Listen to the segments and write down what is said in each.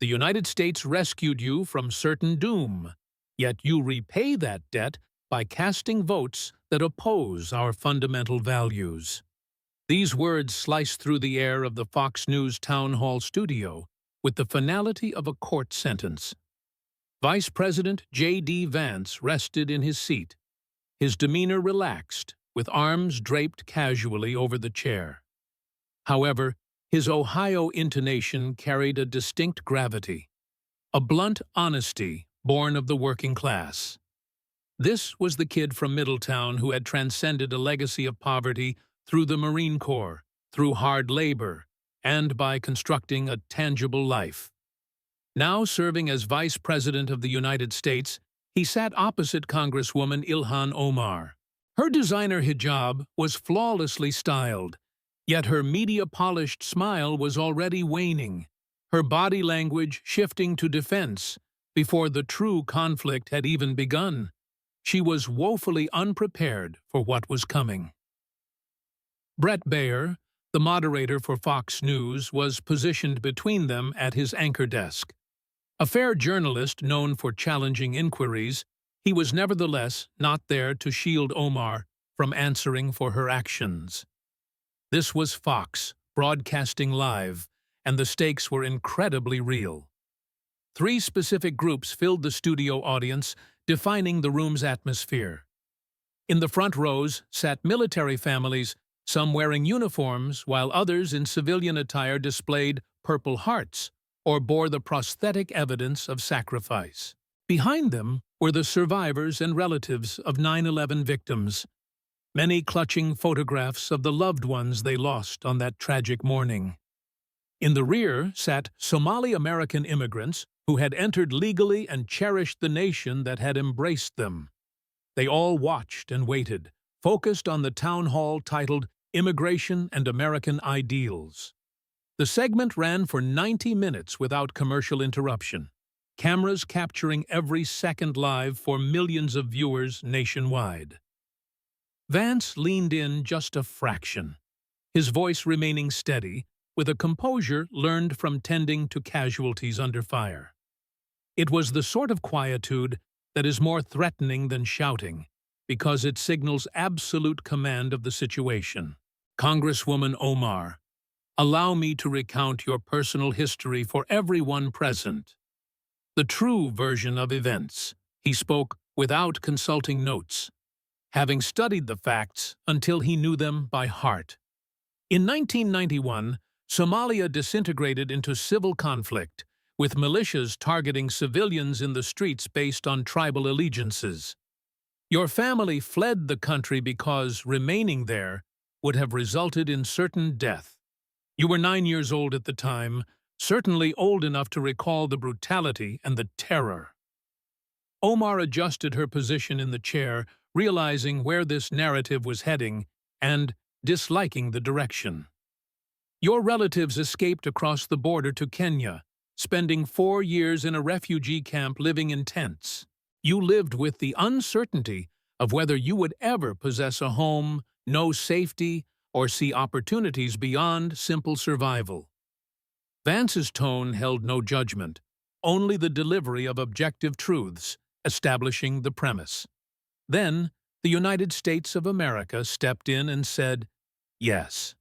The United States rescued you from certain doom, yet you repay that debt by casting votes that oppose our fundamental values. These words slice through the air of the Fox News town hall studio with the finality of a court sentence. Vice President J.D. Vance rested in his seat, his demeanor relaxed, with arms draped casually over the chair. However, his Ohio intonation carried a distinct gravity, a blunt honesty born of the working class. This was the kid from Middletown who had transcended a legacy of poverty through the Marine Corps, through hard labor, and by constructing a tangible life. Now serving as Vice President of the United States, he sat opposite Congresswoman Ilhan Omar. Her designer hijab was flawlessly styled, yet her media-polished smile was already waning, her body language shifting to defense before the true conflict had even begun. She was woefully unprepared for what was coming. Brett Baer, the moderator for Fox News, was positioned between them at his anchor desk. A fair journalist known for challenging inquiries, he was nevertheless not there to shield Omar from answering for her actions. This was Fox, broadcasting live, and the stakes were incredibly real. Three specific groups filled the studio audience, defining the room's atmosphere. In the front rows sat military families, some wearing uniforms, while others in civilian attire displayed Purple Hearts or bore the prosthetic evidence of sacrifice. Behind them were the survivors and relatives of 9/11 victims, many clutching photographs of the loved ones they lost on that tragic morning. In the rear sat Somali-American immigrants who had entered legally and cherished the nation that had embraced them. They all watched and waited, focused on the town hall titled Immigration and American Ideals. The segment ran for 90 minutes without commercial interruption, cameras capturing every second live for millions of viewers nationwide. Vance leaned in just a fraction, his voice remaining steady, with a composure learned from tending to casualties under fire. It was the sort of quietude that is more threatening than shouting, because it signals absolute command of the situation. Congresswoman Omar, allow me to recount your personal history for everyone present. The true version of events. He spoke without consulting notes, having studied the facts until he knew them by heart. In 1991, Somalia disintegrated into civil conflict, with militias targeting civilians in the streets based on tribal allegiances. Your family fled the country because remaining there would have resulted in certain death. You were 9 years old at the time, certainly old enough to recall the brutality and the terror. Omar adjusted her position in the chair, realizing where this narrative was heading and disliking the direction. Your relatives escaped across the border to Kenya, spending 4 years in a refugee camp living in tents. You lived with the uncertainty of whether you would ever possess a home, know safety, or see opportunities beyond simple survival. Vance's tone held no judgment, only the delivery of objective truths, establishing the premise. Then, the United States of America stepped in and said, yes.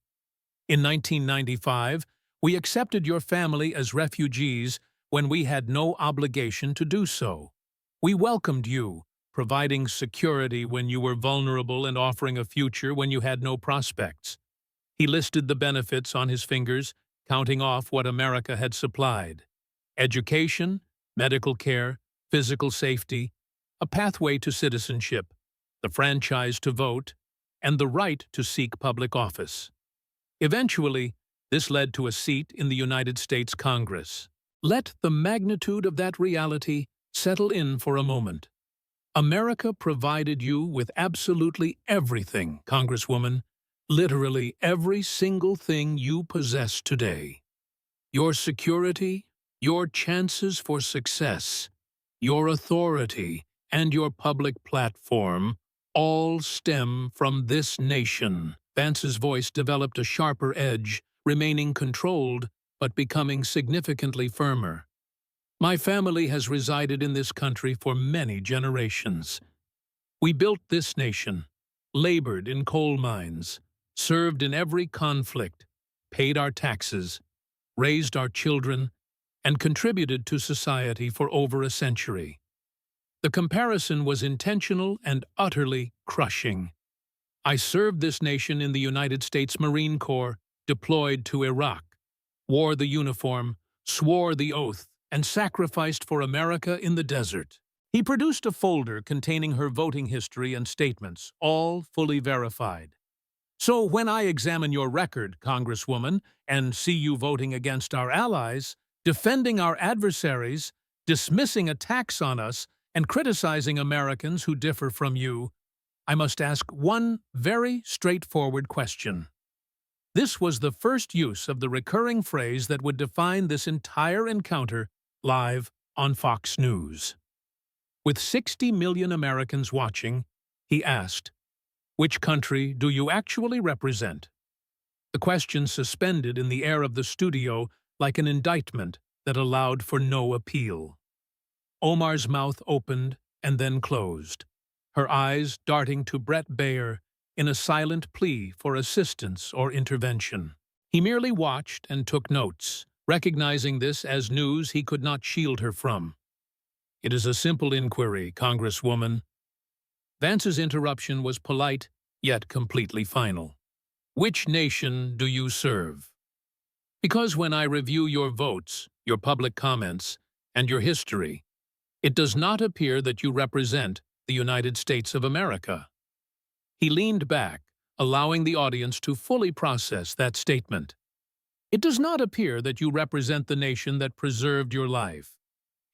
In 1995, we accepted your family as refugees when we had no obligation to do so. We welcomed you, providing security when you were vulnerable and offering a future when you had no prospects. He listed the benefits on his fingers, counting off what America had supplied: education, medical care, physical safety, a pathway to citizenship, the franchise to vote, and the right to seek public office. Eventually, this led to a seat in the United States Congress. Let the magnitude of that reality settle in for a moment. America provided you with absolutely everything, Congresswoman, literally every single thing you possess today. Your security, your chances for success, your authority, and your public platform all stem from this nation. Vance's voice developed a sharper edge, remaining controlled but becoming significantly firmer. My family has resided in this country for many generations. We built this nation, labored in coal mines, served in every conflict, paid our taxes, raised our children, and contributed to society for over a century. The comparison was intentional and utterly crushing. I served this nation in the United States Marine Corps, deployed to Iraq, wore the uniform, swore the oath, and sacrificed for America in the desert. He produced a folder containing her voting history and statements, all fully verified. So when I examine your record, Congresswoman, and see you voting against our allies, defending our adversaries, dismissing attacks on us, and criticizing Americans who differ from you, I must ask one very straightforward question. This was the first use of the recurring phrase that would define this entire encounter live on Fox News. With 60 million Americans watching, he asked, "Which country do you actually represent?" The question suspended in the air of the studio like an indictment that allowed for no appeal. Omar's mouth opened and then closed, her eyes darting to Brett Baier in a silent plea for assistance or intervention. He merely watched and took notes, recognizing this as news he could not shield her from. "It is a simple inquiry, Congresswoman." Vance's interruption was polite, yet completely final. "Which nation do you serve?" Because when I review your votes, your public comments, and your history, it does not appear that you represent the United States of America. He leaned back, allowing the audience to fully process that statement. It does not appear that you represent the nation that preserved your life.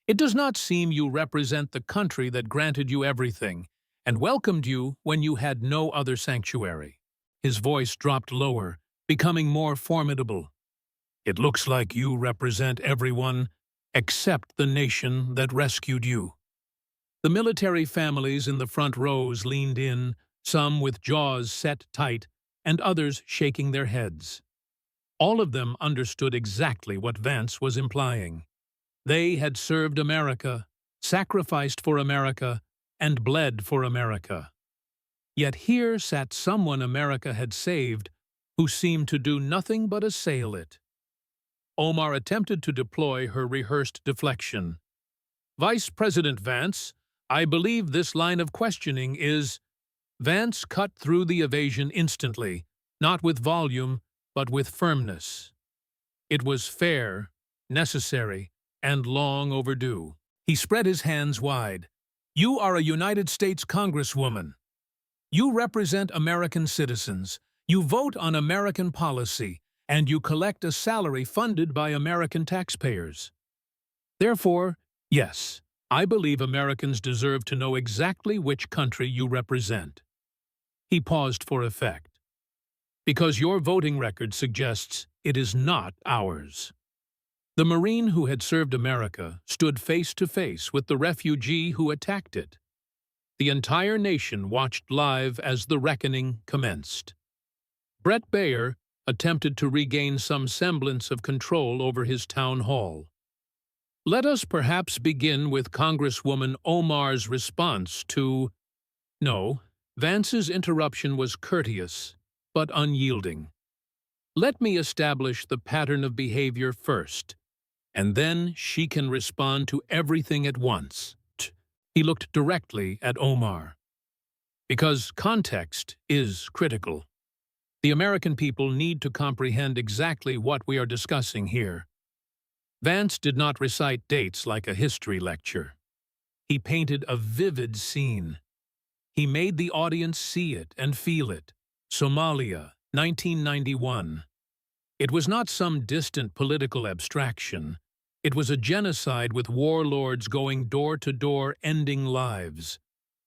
It does not seem you represent the country that granted you everything and welcomed you when you had no other sanctuary. His voice dropped lower, becoming more formidable. It looks like you represent everyone except the nation that rescued you. The military families in the front rows leaned in, some with jaws set tight and others shaking their heads. All of them understood exactly what Vance was implying. They had served America, sacrificed for America, and bled for America. Yet here sat someone America had saved who seemed to do nothing but assail it. Omar attempted to deploy her rehearsed deflection. "Vice President Vance, I believe this line of questioning is—" Vance cut through the evasion instantly, not with volume, but with firmness. It was fair, necessary, and long overdue. He spread his hands wide. "You are a United States Congresswoman. You represent American citizens. You vote on American policy, and you collect a salary funded by American taxpayers. Therefore, yes, I believe Americans deserve to know exactly which country you represent." He paused for effect. "Because your voting record suggests it is not ours." The Marine who had served America stood face to face with the refugee who attacked it. The entire nation watched live as the reckoning commenced. Brett Baier attempted to regain some semblance of control over his town hall. "Let us perhaps begin with Congresswoman Omar's response to—" No, Vance's interruption was courteous, but unyielding. "Let me establish the pattern of behavior first, and then she can respond to everything at once." He looked directly at Omar. "Because context is critical. The American people need to comprehend exactly what we are discussing here." Vance did not recite dates like a history lecture. He painted a vivid scene. He made the audience see it and feel it. Somalia, 1991. It was not some distant political abstraction. It was a genocide with warlords going door to door, ending lives.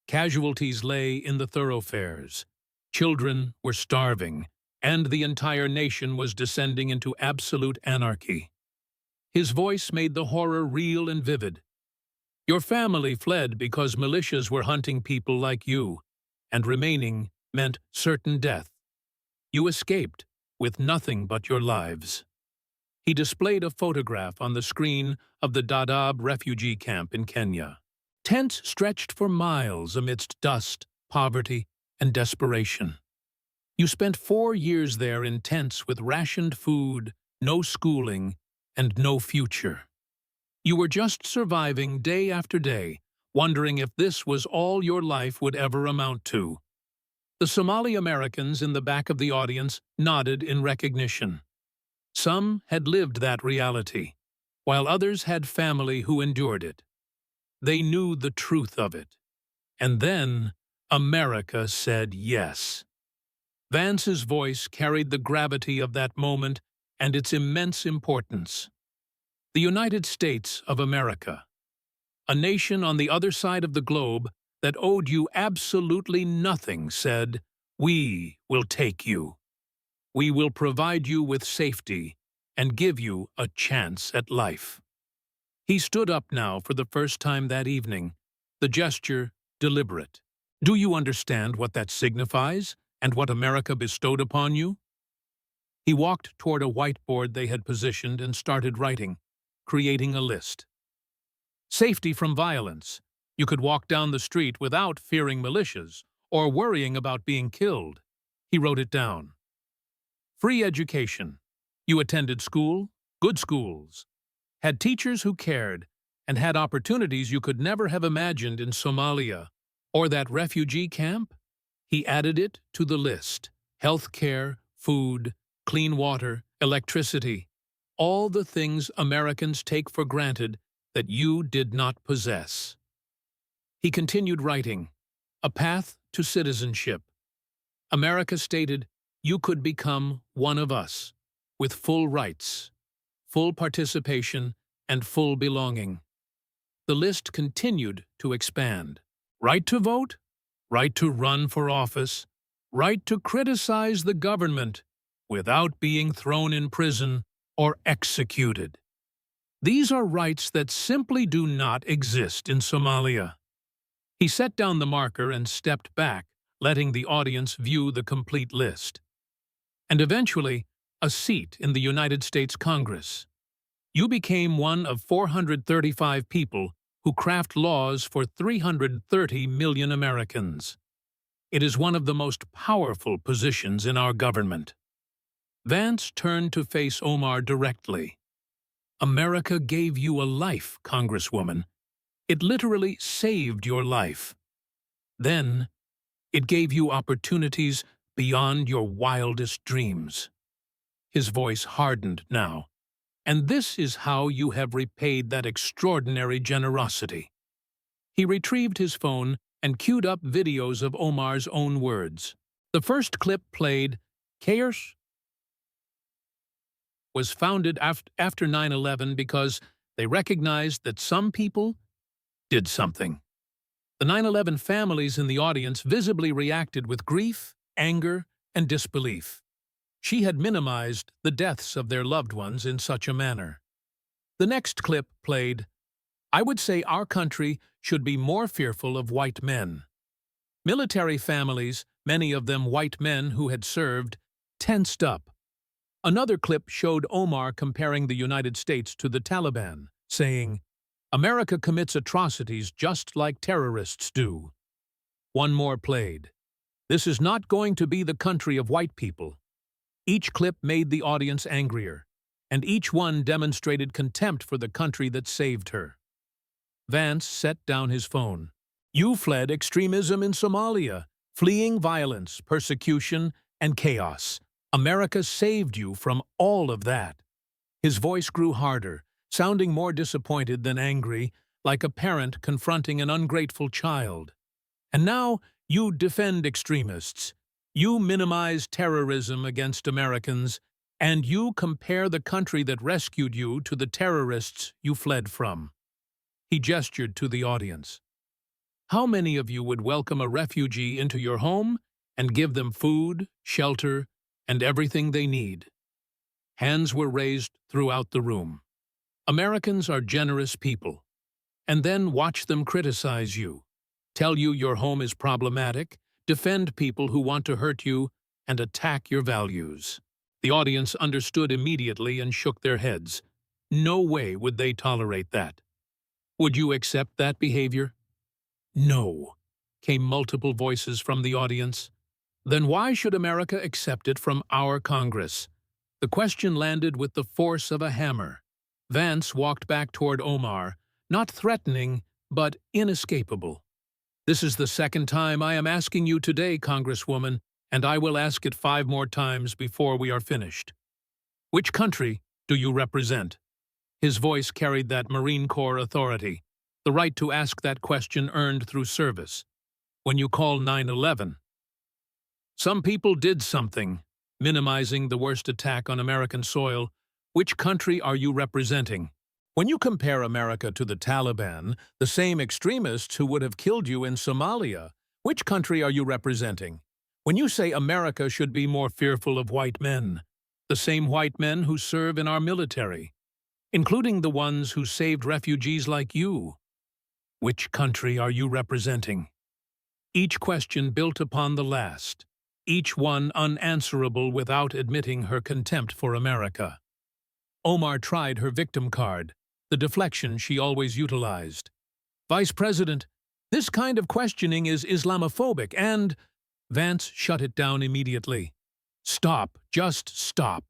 Casualties lay in the thoroughfares. Children were starving, and the entire nation was descending into absolute anarchy. His voice made the horror real and vivid. "Your family fled because militias were hunting people like you, and remaining meant certain death. You escaped with nothing but your lives." He displayed a photograph on the screen of the Dadaab refugee camp in Kenya. Tents stretched for miles amidst dust, poverty, and desperation. You spent 4 years there in tents with rationed food, no schooling, and no future. You were just surviving day after day, wondering if this was all your life would ever amount to. The Somali Americans in the back of the audience nodded in recognition. Some had lived that reality, while others had family who endured it. They knew the truth of it. And then America said yes. Vance's voice carried the gravity of that moment and its immense importance. The United States of America, a nation on the other side of the globe that owed you absolutely nothing, said, "We will take you. We will provide you with safety and give you a chance at life." He stood up now for the first time that evening, the gesture deliberate. "Do you understand what that signifies and what America bestowed upon you?" He walked toward a whiteboard they had positioned and started writing, creating a list. Safety from violence. You could walk down the street without fearing militias or worrying about being killed. He wrote it down. Free education. You attended school, good schools, had teachers who cared, and had opportunities you could never have imagined in Somalia or that refugee camp. He added it to the list. Health care, food, clean water, electricity, all the things Americans take for granted that you did not possess. He continued writing, a path to citizenship. America stated, you could become one of us, with full rights, full participation, and full belonging. The list continued to expand. Right to vote, right to run for office, right to criticize the government without being thrown in prison or executed. These are rights that simply do not exist in Somalia. He set down the marker and stepped back, letting the audience view the complete list. And eventually, a seat in the United States Congress. You became one of 435 people who craft laws for 330 million Americans. It is one of the most powerful positions in our government. Vance turned to face Omar directly. America gave you a life, Congresswoman. It literally saved your life. Then, it gave you opportunities beyond your wildest dreams. His voice hardened now. And this is how you have repaid that extraordinary generosity. He retrieved his phone and queued up videos of Omar's own words. The first clip played, Chaos was founded after 9/11 because they recognized that some people did something. The 9/11 families in the audience visibly reacted with grief, anger, and disbelief. She had minimized the deaths of their loved ones in such a manner. The next clip played, I would say our country should be more fearful of white men. Military families, many of them white men who had served, tensed up. Another clip showed Omar comparing the United States to the Taliban, saying, America commits atrocities just like terrorists do. One more played. This is not going to be the country of white people. Each clip made the audience angrier, and each one demonstrated contempt for the country that saved her. Vance set down his phone. You fled extremism in Somalia, fleeing violence, persecution, and chaos. America saved you from all of that. His voice grew harder, sounding more disappointed than angry, like a parent confronting an ungrateful child. And now you defend extremists. You minimize terrorism against Americans, and you compare the country that rescued you to the terrorists you fled from. He gestured to the audience. How many of you would welcome a refugee into your home and give them food, shelter, and everything they need? Hands were raised throughout the room. Americans are generous people. And then watch them criticize you, tell you your home is problematic, defend people who want to hurt you, and attack your values. The audience understood immediately and shook their heads. No way would they tolerate that. Would you accept that behavior? No, came multiple voices from the audience. Then why should America accept it from our Congress? The question landed with the force of a hammer. Vance walked back toward Omar, not threatening, but inescapable. This is the second time I am asking you today, Congresswoman, and I will ask it 5 more times before we are finished. Which country do you represent? His voice carried that Marine Corps authority, the right to ask that question earned through service. When you call 9/11, some people did something, minimizing the worst attack on American soil. Which country are you representing? When you compare America to the Taliban, the same extremists who would have killed you in Somalia, which country are you representing? When you say America should be more fearful of white men, the same white men who serve in our military, including the ones who saved refugees like you, which country are you representing? Each question built upon the last, each one unanswerable without admitting her contempt for America. Omar tried her victim card, the deflection she always utilized. Vice President, this kind of questioning is Islamophobic and… Vance shut it down immediately. Stop, just stop.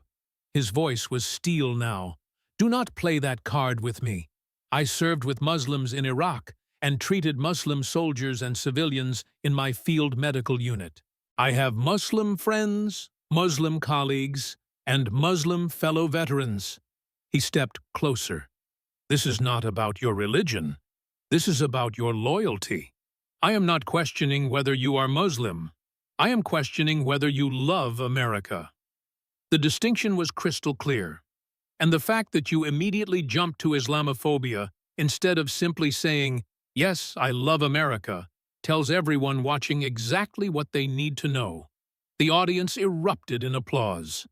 His voice was steel now. Do not play that card with me. I served with Muslims in Iraq and treated Muslim soldiers and civilians in my field medical unit. I have Muslim friends, Muslim colleagues, and Muslim fellow veterans. He stepped closer. This is not about your religion. This is about your loyalty. I am not questioning whether you are Muslim. I am questioning whether you love America. The distinction was crystal clear. And the fact that you immediately jumped to Islamophobia instead of simply saying, "Yes, I love America," tells everyone watching exactly what they need to know. The audience erupted in applause.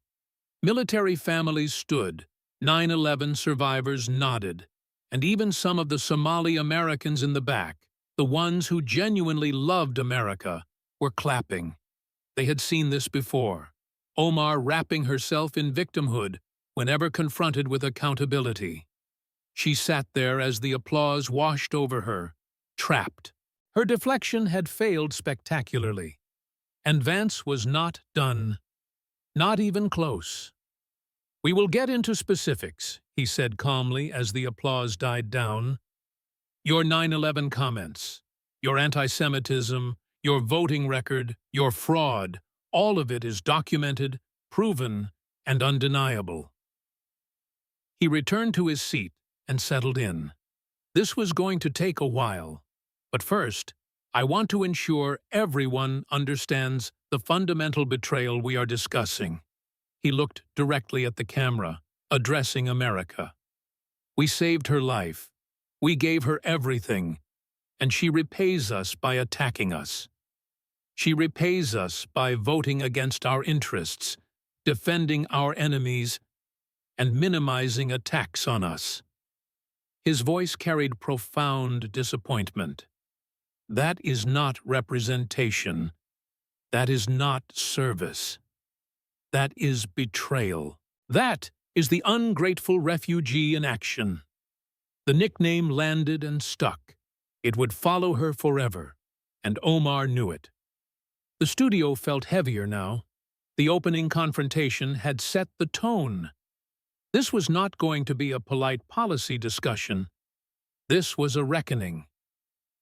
Military families stood, 9/11 survivors nodded, and even some of the Somali Americans in the back, the ones who genuinely loved America, were clapping. They had seen this before. Omar wrapping herself in victimhood whenever confronted with accountability. She sat there as the applause washed over her, trapped. Her deflection had failed spectacularly. And Vance was not done. Not even close. We will get into specifics, he said calmly as the applause died down. Your 9/11 comments, your anti-Semitism, your voting record, your fraud, all of it is documented, proven, and undeniable. He returned to his seat and settled in. This was going to take a while. But first, I want to ensure everyone understands the fundamental betrayal we are discussing. He looked directly at the camera, addressing America. We saved her life. We gave her everything. And she repays us by attacking us. She repays us by voting against our interests, defending our enemies, and minimizing attacks on us. His voice carried profound disappointment. That is not representation. That is not service. That is betrayal. That is the ungrateful refugee in action. The nickname landed and stuck. It would follow her forever, and Omar knew it. The studio felt heavier now. The opening confrontation had set the tone. This was not going to be a polite policy discussion. This was a reckoning.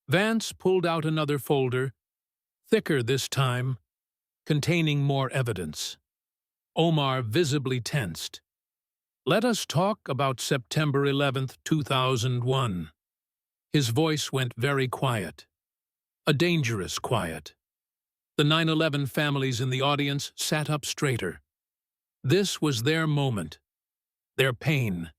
Vance pulled out another folder, thicker this time, containing more evidence. Omar visibly tensed. Let us talk about September 11th, 2001. His voice went very quiet. A dangerous quiet. The 9/11 families in the audience sat up straighter. This was their moment. Their pain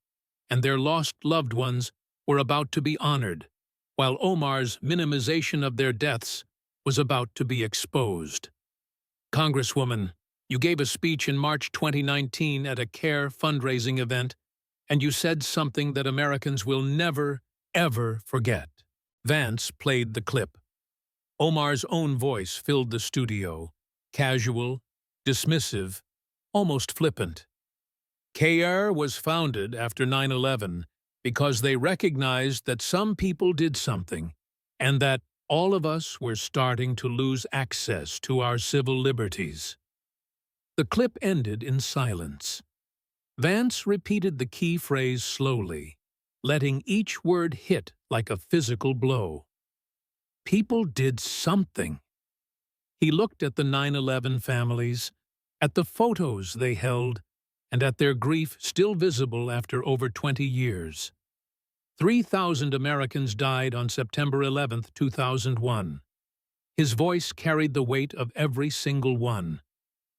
and their lost loved ones were about to be honored, while Omar's minimization of their deaths was about to be exposed. Congresswoman, you gave a speech in March 2019 at a CARE fundraising event, and you said something that Americans will never, ever forget. Vance played the clip. Omar's own voice filled the studio, casual, dismissive, almost flippant. CARE was founded after 9/11 because they recognized that some people did something and that all of us were starting to lose access to our civil liberties. The clip ended in silence. Vance repeated the key phrase slowly, letting each word hit like a physical blow. People did something. He looked at the 9/11 families, at the photos they held, and at their grief still visible after over 20 years. 3,000 Americans died on September 11, 2001. His voice carried the weight of every single one.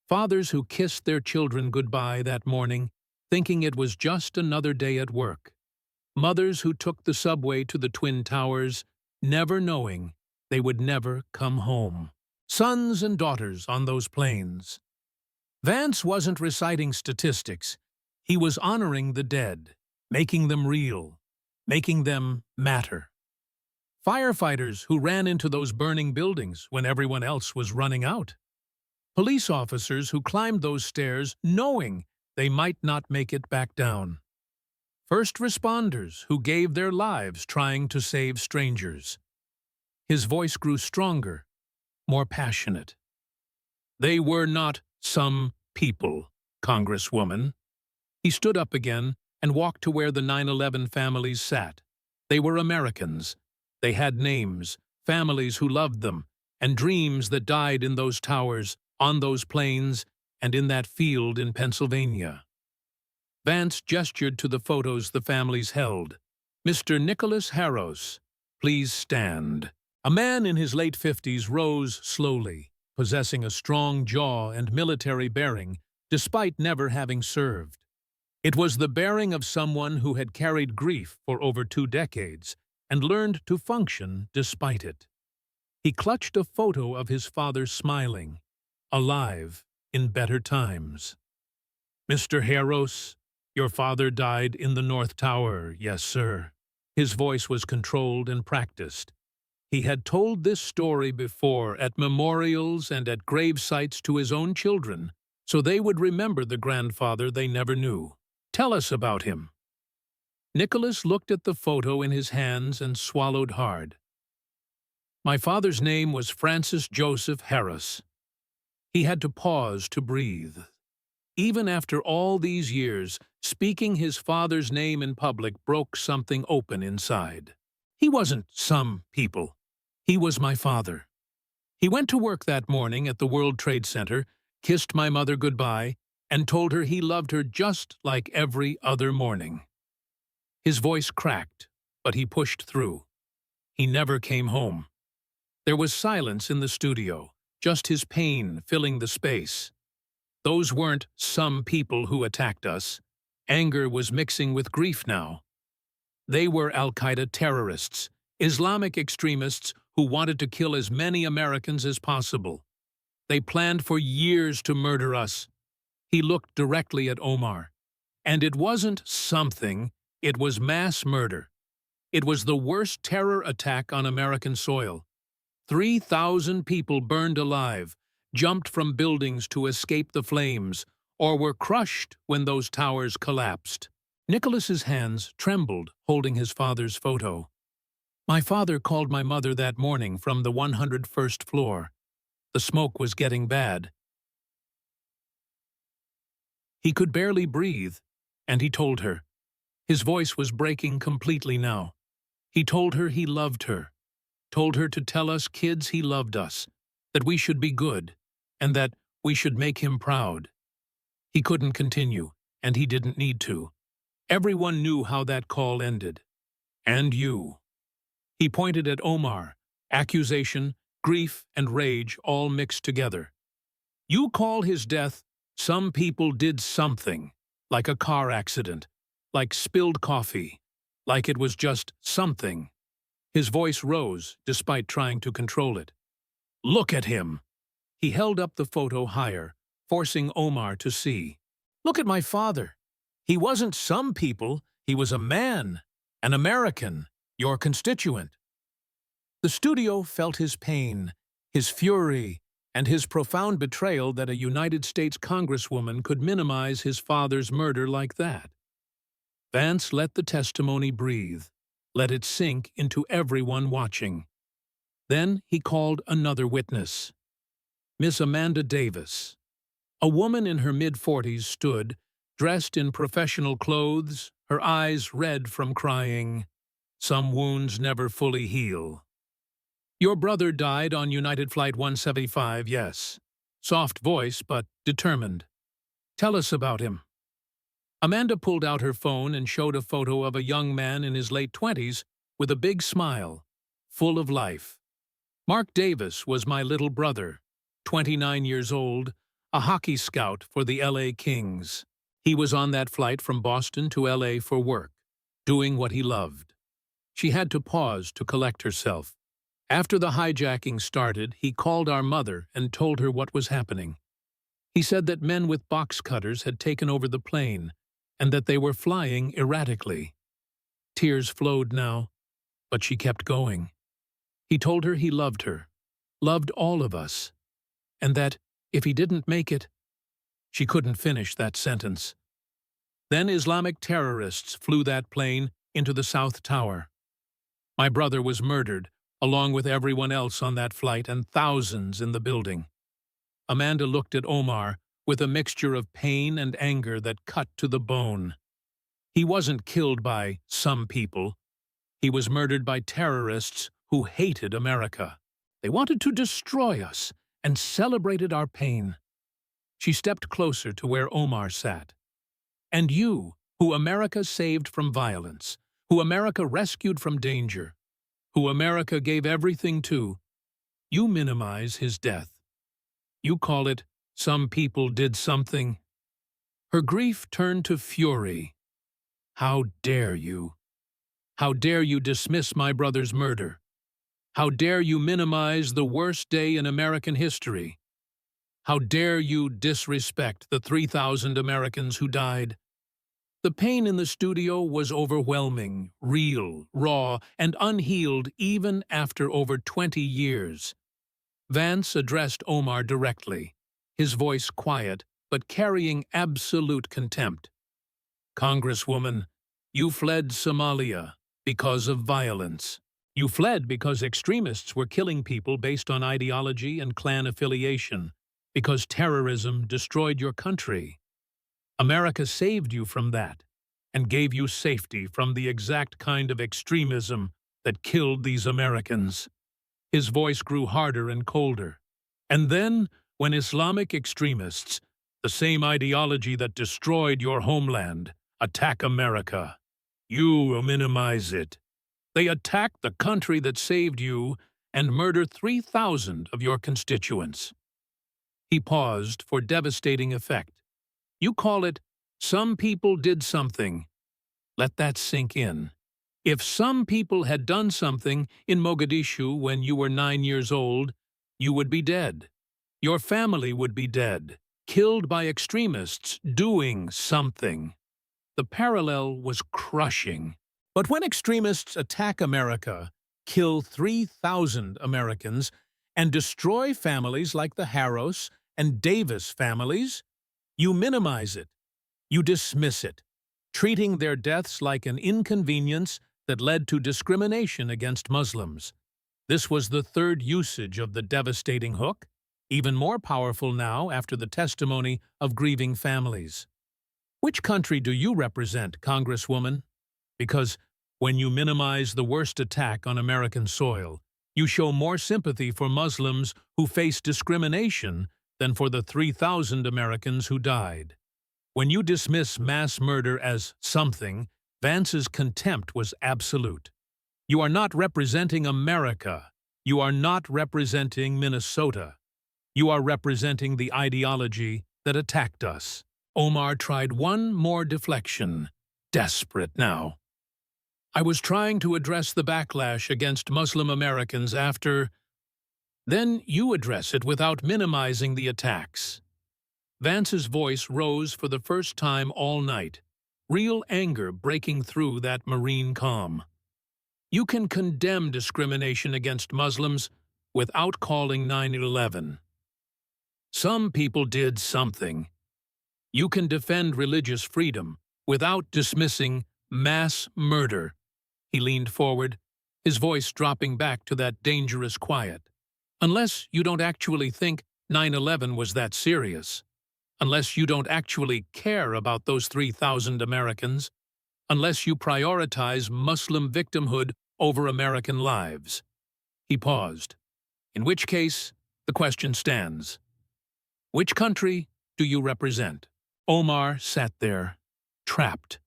Fathers who kissed their children goodbye that morning, thinking it was just another day at work. Mothers who took the subway to the Twin Towers, never knowing they would never come home. Sons and daughters on those planes. Vance wasn't reciting statistics. He was honoring the dead, making them real, making them matter. Firefighters who ran into those burning buildings when everyone else was running out. Police officers who climbed those stairs knowing they might not make it back down. First responders who gave their lives trying to save strangers. His voice grew stronger, more passionate. They were not some people, Congresswoman. He stood up again and walked to where the 9/11 families sat. They were Americans. They had names, families who loved them, and dreams that died in those towers, on those plains, and in that field in Pennsylvania. Vance gestured to the photos the families held. "Mr. Nicholas Harros, please stand." A man in his late 50s rose slowly, possessing a strong jaw and military bearing, despite never having served. It was the bearing of someone who had carried grief for over 2 decades and learned to function despite it. He clutched a photo of his father smiling, alive in better times. "Mr. Harros, your father died in the North Tower, yes, sir." His voice was controlled and practiced. He had told this story before at memorials and at grave sites to his own children, so they would remember the grandfather they never knew. "Tell us about him." Nicholas looked at the photo in his hands and swallowed hard. "My father's name was Francis Joseph Harris." He had to pause to breathe. Even after all these years, speaking his father's name in public broke something open inside. He wasn't some people. He was my father. He went to work that morning at the World Trade Center, kissed my mother goodbye, and told her he loved her just like every other morning. His voice cracked, but he pushed through. He never came home. There was silence in the studio, just his pain filling the space. Those weren't some people who attacked us. Anger was mixing with grief now. They were Al-Qaeda terrorists, Islamic extremists who wanted to kill as many Americans as possible. They planned for years to murder us. He looked directly at Omar. And it wasn't something, it was mass murder. It was the worst terror attack on American soil. 3,000 people burned alive, jumped from buildings to escape the flames, or were crushed when those towers collapsed. Nicholas's hands trembled, holding his father's photo. My father called my mother that morning from the 101st floor. The smoke was getting bad. He could barely breathe, and he told her. His voice was breaking completely now. He told her he loved her, told her to tell us kids he loved us, that we should be good, and that we should make him proud. He couldn't continue, and he didn't need to. Everyone knew how that call ended. And you. He pointed at Omar, accusation, grief, and rage all mixed together. You call his death, some people did something, like a car accident, like spilled coffee, like it was just something. His voice rose, despite trying to control it. Look at him. He held up the photo higher, forcing Omar to see. Look at my father. He wasn't some people, he was a man, an American, your constituent. The studio felt his pain, his fury, and his profound betrayal that a United States Congresswoman could minimize his father's murder like that. Vance let the testimony breathe, let it sink into everyone watching. Then he called another witness, Miss Amanda Davis. A woman in her mid-40s stood, dressed in professional clothes, her eyes red from crying. Some wounds never fully heal. Your brother died on United Flight 175, yes. Soft voice, but determined. Tell us about him. Amanda pulled out her phone and showed a photo of a young man in his late 20s with a big smile, full of life. Mark Davis was my little brother, 29 years old, a hockey scout for the LA Kings. He was on that flight from Boston to LA for work, doing what he loved. She had to pause to collect herself. After the hijacking started, he called our mother and told her what was happening. He said that men with box cutters had taken over the plane and that they were flying erratically. Tears flowed now, but she kept going. He told her he loved her, loved all of us, and that, if he didn't make it, she couldn't finish that sentence. Then Islamic terrorists flew that plane into the South Tower. My brother was murdered, along with everyone else on that flight and thousands in the building. Amanda looked at Omar with a mixture of pain and anger that cut to the bone. He wasn't killed by some people. He was murdered by terrorists who hated America. They wanted to destroy us and celebrated our pain. She stepped closer to where Omar sat. And you, who America saved from violence, who America rescued from danger, who America gave everything to, you minimize his death. You call it, some people did something. Her grief turned to fury. How dare you? How dare you dismiss my brother's murder? How dare you minimize the worst day in American history? How dare you disrespect the 3,000 Americans who died? The pain in the studio was overwhelming, real, raw, and unhealed even after over 20 years. Vance addressed Omar directly, his voice quiet but carrying absolute contempt. Congresswoman, you fled Somalia because of violence. You fled because extremists were killing people based on ideology and clan affiliation, because terrorism destroyed your country. America saved you from that and gave you safety from the exact kind of extremism that killed these Americans. His voice grew harder and colder. And then, when Islamic extremists, the same ideology that destroyed your homeland, attack America, you minimize it. They attack the country that saved you and murder 3,000 of your constituents. He paused for devastating effect. You call it, some people did something. Let that sink in. If some people had done something in Mogadishu when you were 9 years old, you would be dead. Your family would be dead, killed by extremists doing something. The parallel was crushing. But when extremists attack America, kill 3,000 Americans, and destroy families like the Harros and Davis families, you minimize it. You dismiss it, treating their deaths like an inconvenience that led to discrimination against Muslims. This was the third usage of the devastating hook, even more powerful now after the testimony of grieving families. Which country do you represent, Congresswoman? Because when you minimize the worst attack on American soil, you show more sympathy for Muslims who face discrimination than for the 3,000 Americans who died. When you dismiss mass murder as something, Vance's contempt was absolute. You are not representing America. You are not representing Minnesota. You are representing the ideology that attacked us. Omar tried one more deflection, desperate now. I was trying to address the backlash against Muslim Americans after... Then you address it without minimizing the attacks. Vance's voice rose for the first time all night, real anger breaking through that marine calm. You can condemn discrimination against Muslims without calling 9/11. Some people did something. You can defend religious freedom without dismissing mass murder. He leaned forward, his voice dropping back to that dangerous quiet. Unless you don't actually think 9/11 was that serious. Unless you don't actually care about those 3,000 Americans. Unless you prioritize Muslim victimhood over American lives. He paused. In which case, the question stands. Which country do you represent? Omar sat there, trapped,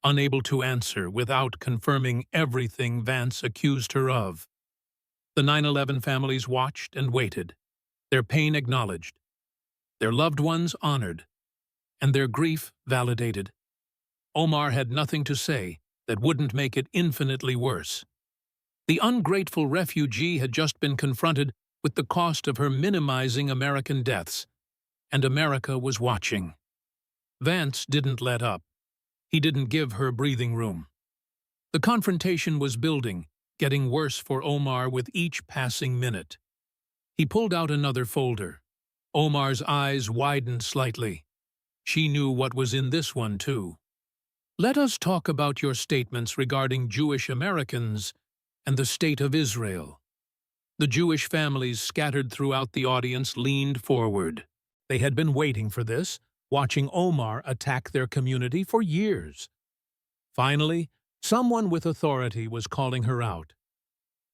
unable to answer without confirming everything Vance accused her of. The 9/11 families watched and waited, their pain acknowledged, their loved ones honored, and their grief validated. Omar had nothing to say that wouldn't make it infinitely worse. The ungrateful refugee had just been confronted with the cost of her minimizing American deaths, and America was watching. Vance didn't let up. He didn't give her breathing room. The confrontation was building, getting worse for Omar with each passing minute. He pulled out another folder. Omar's eyes widened slightly. She knew what was in this one, too. Let us talk about your statements regarding Jewish Americans and the State of Israel. The Jewish families scattered throughout the audience leaned forward. They had been waiting for this, watching Omar attack their community for years. Finally, someone with authority was calling her out.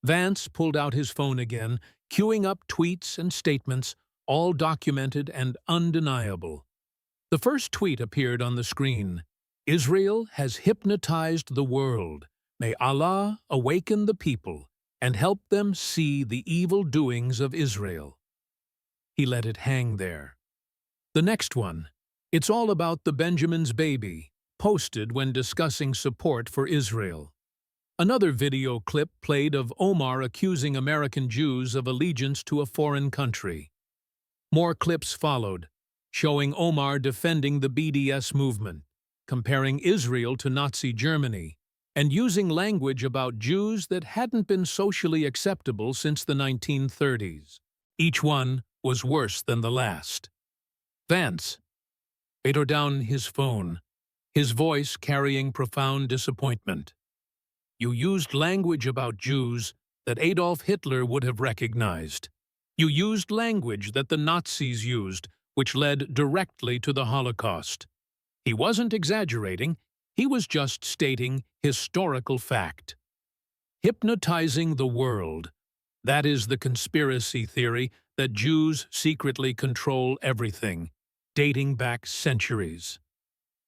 Vance pulled out his phone again, queuing up tweets and statements, all documented and undeniable. The first tweet appeared on the screen. Israel has hypnotized the world. May Allah awaken the people and help them see the evil doings of Israel. He let it hang there. The next one, it's all about the Benjamin's baby, posted when discussing support for Israel. Another video clip played of Omar accusing American Jews of allegiance to a foreign country. More clips followed, showing Omar defending the BDS movement, comparing Israel to Nazi Germany, and using language about Jews that hadn't been socially acceptable since the 1930s. Each one was worse than the last. Vance laid down his phone, his voice carrying profound disappointment. You used language about Jews that Adolf Hitler would have recognized. You used language that the Nazis used, which led directly to the Holocaust. He wasn't exaggerating, he was just stating historical fact. Hypnotizing the world. That is the conspiracy theory that Jews secretly control everything, dating back centuries.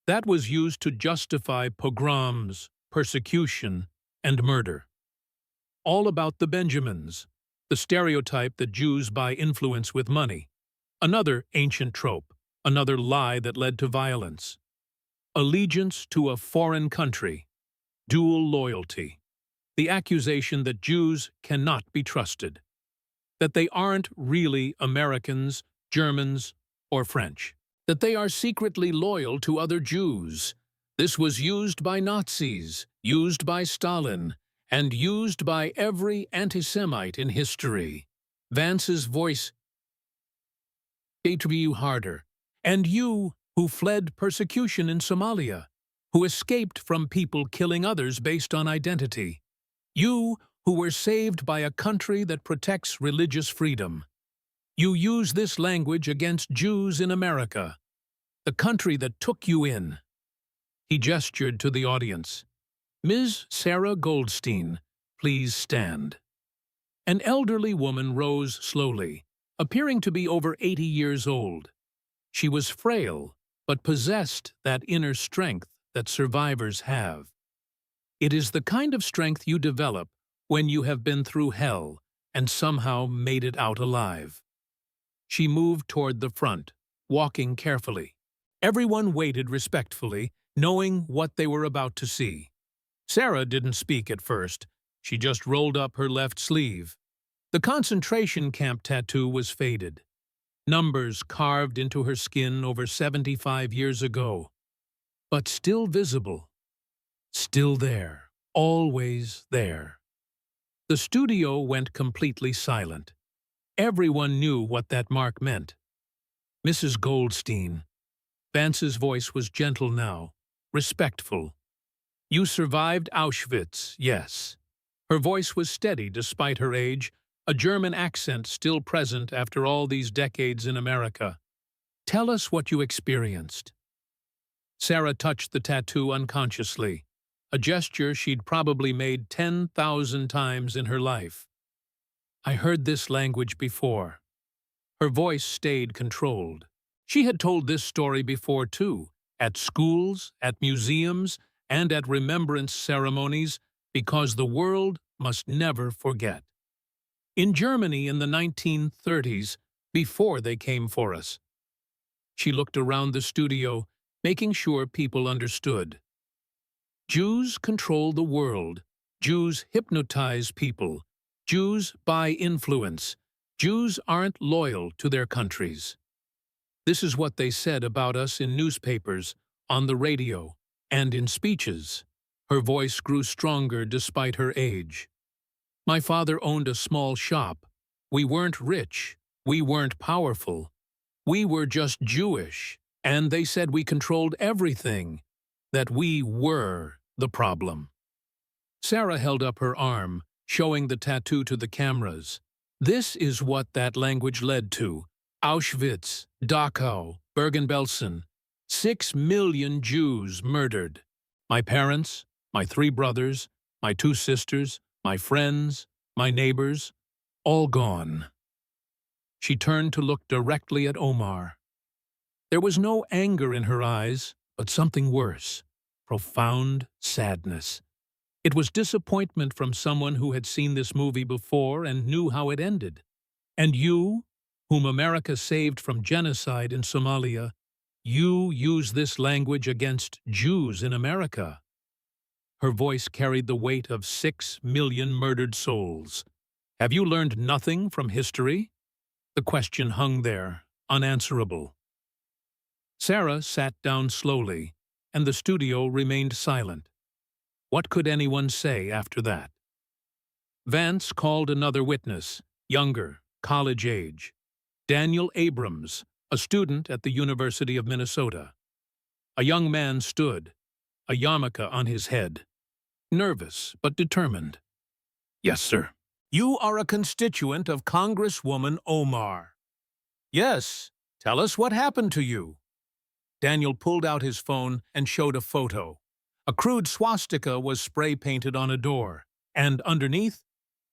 That was used to justify pogroms, persecution, and murder. All about the Benjamins, the stereotype that Jews buy influence with money. Another ancient trope, another lie that led to violence. Allegiance to a foreign country, dual loyalty. The accusation that Jews cannot be trusted. That they aren't really Americans, Germans, or French. That they are secretly loyal to other Jews. This was used by Nazis, used by Stalin, and used by every anti-Semite in history. Vance's voice ate you harder. And you, who fled persecution in Somalia, who escaped from people killing others based on identity. You, who were saved by a country that protects religious freedom. You use this language against Jews in America, the country that took you in. He gestured to the audience. Ms. Sarah Goldstein, please stand. An elderly woman rose slowly, appearing to be over 80 years old. She was frail, but possessed that inner strength that survivors have. It is the kind of strength you develop when you have been through hell and somehow made it out alive. She moved toward the front, walking carefully. Everyone waited respectfully, knowing what they were about to see. Sarah didn't speak at first. She just rolled up her left sleeve. The concentration camp tattoo was faded. Numbers carved into her skin over 75 years ago. But still visible. Still there. Always there. The studio went completely silent. Everyone knew what that mark meant. Mrs. Goldstein. Vance's voice was gentle now, respectful. You survived Auschwitz, yes. Her voice was steady despite her age, a German accent still present after all these decades in America. Tell us what you experienced. Sarah touched the tattoo unconsciously, a gesture she'd probably made 10,000 times in her life. I heard this language before. Her voice stayed controlled. She had told this story before too, at schools, at museums, and at remembrance ceremonies, because the world must never forget. In Germany in the 1930s, before they came for us. She looked around the studio, making sure people understood. Jews control the world. Jews hypnotize people. Jews buy influence. Jews aren't loyal to their countries. This is what they said about us in newspapers, on the radio, and in speeches. Her voice grew stronger despite her age. My father owned a small shop. We weren't rich. We weren't powerful. We were just Jewish, and they said we controlled everything, that we were the problem. Sarah held up her arm, showing the tattoo to the cameras. This is what that language led to. Auschwitz, Dachau, Bergen-Belsen. 6 million Jews murdered. My parents, my 3 brothers, my 2 sisters, my friends, my neighbors, all gone. She turned to look directly at Omar. There was no anger in her eyes, but something worse, profound sadness. It was disappointment from someone who had seen this movie before and knew how it ended. And you, whom America saved from genocide in Somalia, you use this language against Jews in America. Her voice carried the weight of 6 million murdered souls. Have you learned nothing from history? The question hung there, unanswerable. Sarah sat down slowly, and the studio remained silent. What could anyone say after that? Vance called another witness, younger, college age. Daniel Abrams, a student at the University of Minnesota. A young man stood, a yarmulke on his head, nervous but determined. Yes, sir. You are a constituent of Congresswoman Omar. Yes. Tell us what happened to you. Daniel pulled out his phone and showed a photo. A crude swastika was spray-painted on a door, and underneath,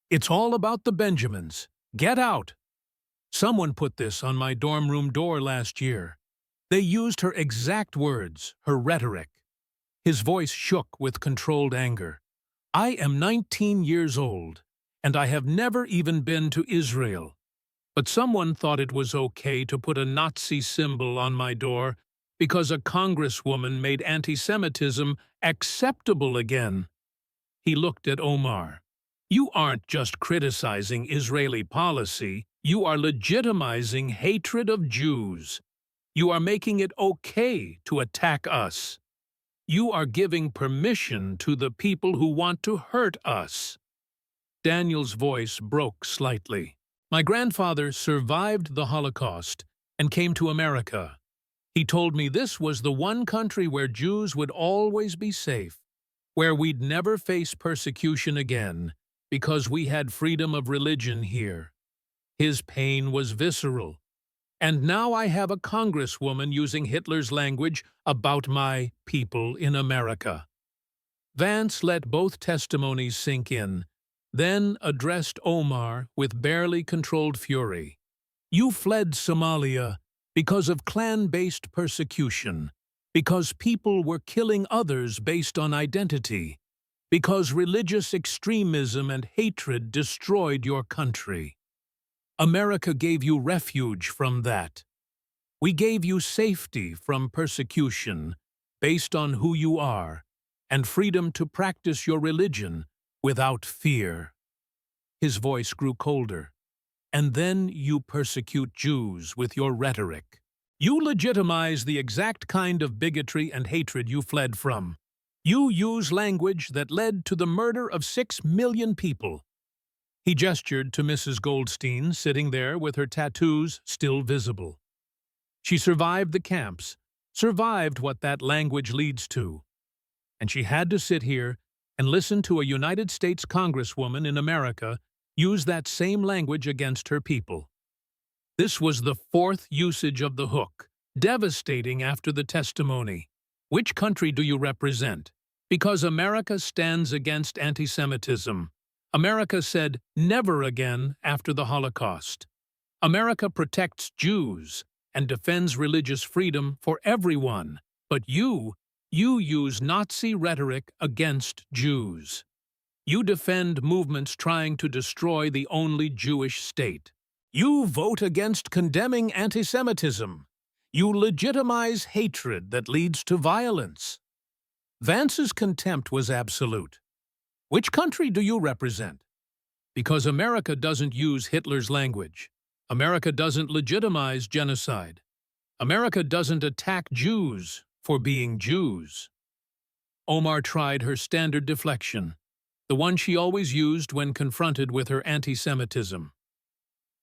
"It's all about the Benjamins. Get out." Someone put this on my dorm room door last year. They used her exact words, her rhetoric. His voice shook with controlled anger. I am 19 years old, and I have never even been to Israel. But someone thought it was okay to put a Nazi symbol on my door because a congresswoman made anti-Semitism acceptable again. He looked at Omar. You aren't just criticizing Israeli policy, you are legitimizing hatred of Jews. You are making it okay to attack us. You are giving permission to the people who want to hurt us. Daniel's voice broke slightly. My grandfather survived the Holocaust and came to America. He told me this was the one country where Jews would always be safe, where we'd never face persecution again, because we had freedom of religion here. His pain was visceral. And now I have a congresswoman using Hitler's language about my people in America. Vance let both testimonies sink in, then addressed Omar with barely controlled fury. You fled Somalia because of clan-based persecution, because people were killing others based on identity, because religious extremism and hatred destroyed your country. America gave you refuge from that. We gave you safety from persecution based on who you are, and freedom to practice your religion without fear. His voice grew colder. And then you persecute Jews with your rhetoric. You legitimize the exact kind of bigotry and hatred you fled from. You use language that led to the murder of 6 million people. He gestured to Mrs. Goldstein, sitting there with her tattoos still visible. She survived the camps, survived what that language leads to. And she had to sit here and listen to a United States Congresswoman in America use that same language against her people. This was the fourth usage of the hook, devastating after the testimony. Which country do you represent? Because America stands against anti-Semitism. America said never again after the Holocaust. America protects Jews and defends religious freedom for everyone. But you use Nazi rhetoric against Jews. You defend movements trying to destroy the only Jewish state. You vote against condemning anti-Semitism. You legitimize hatred that leads to violence. Vance's contempt was absolute. Which country do you represent? Because America doesn't use Hitler's language. America doesn't legitimize genocide. America doesn't attack Jews for being Jews. Omar tried her standard deflection, the one she always used when confronted with her anti-Semitism.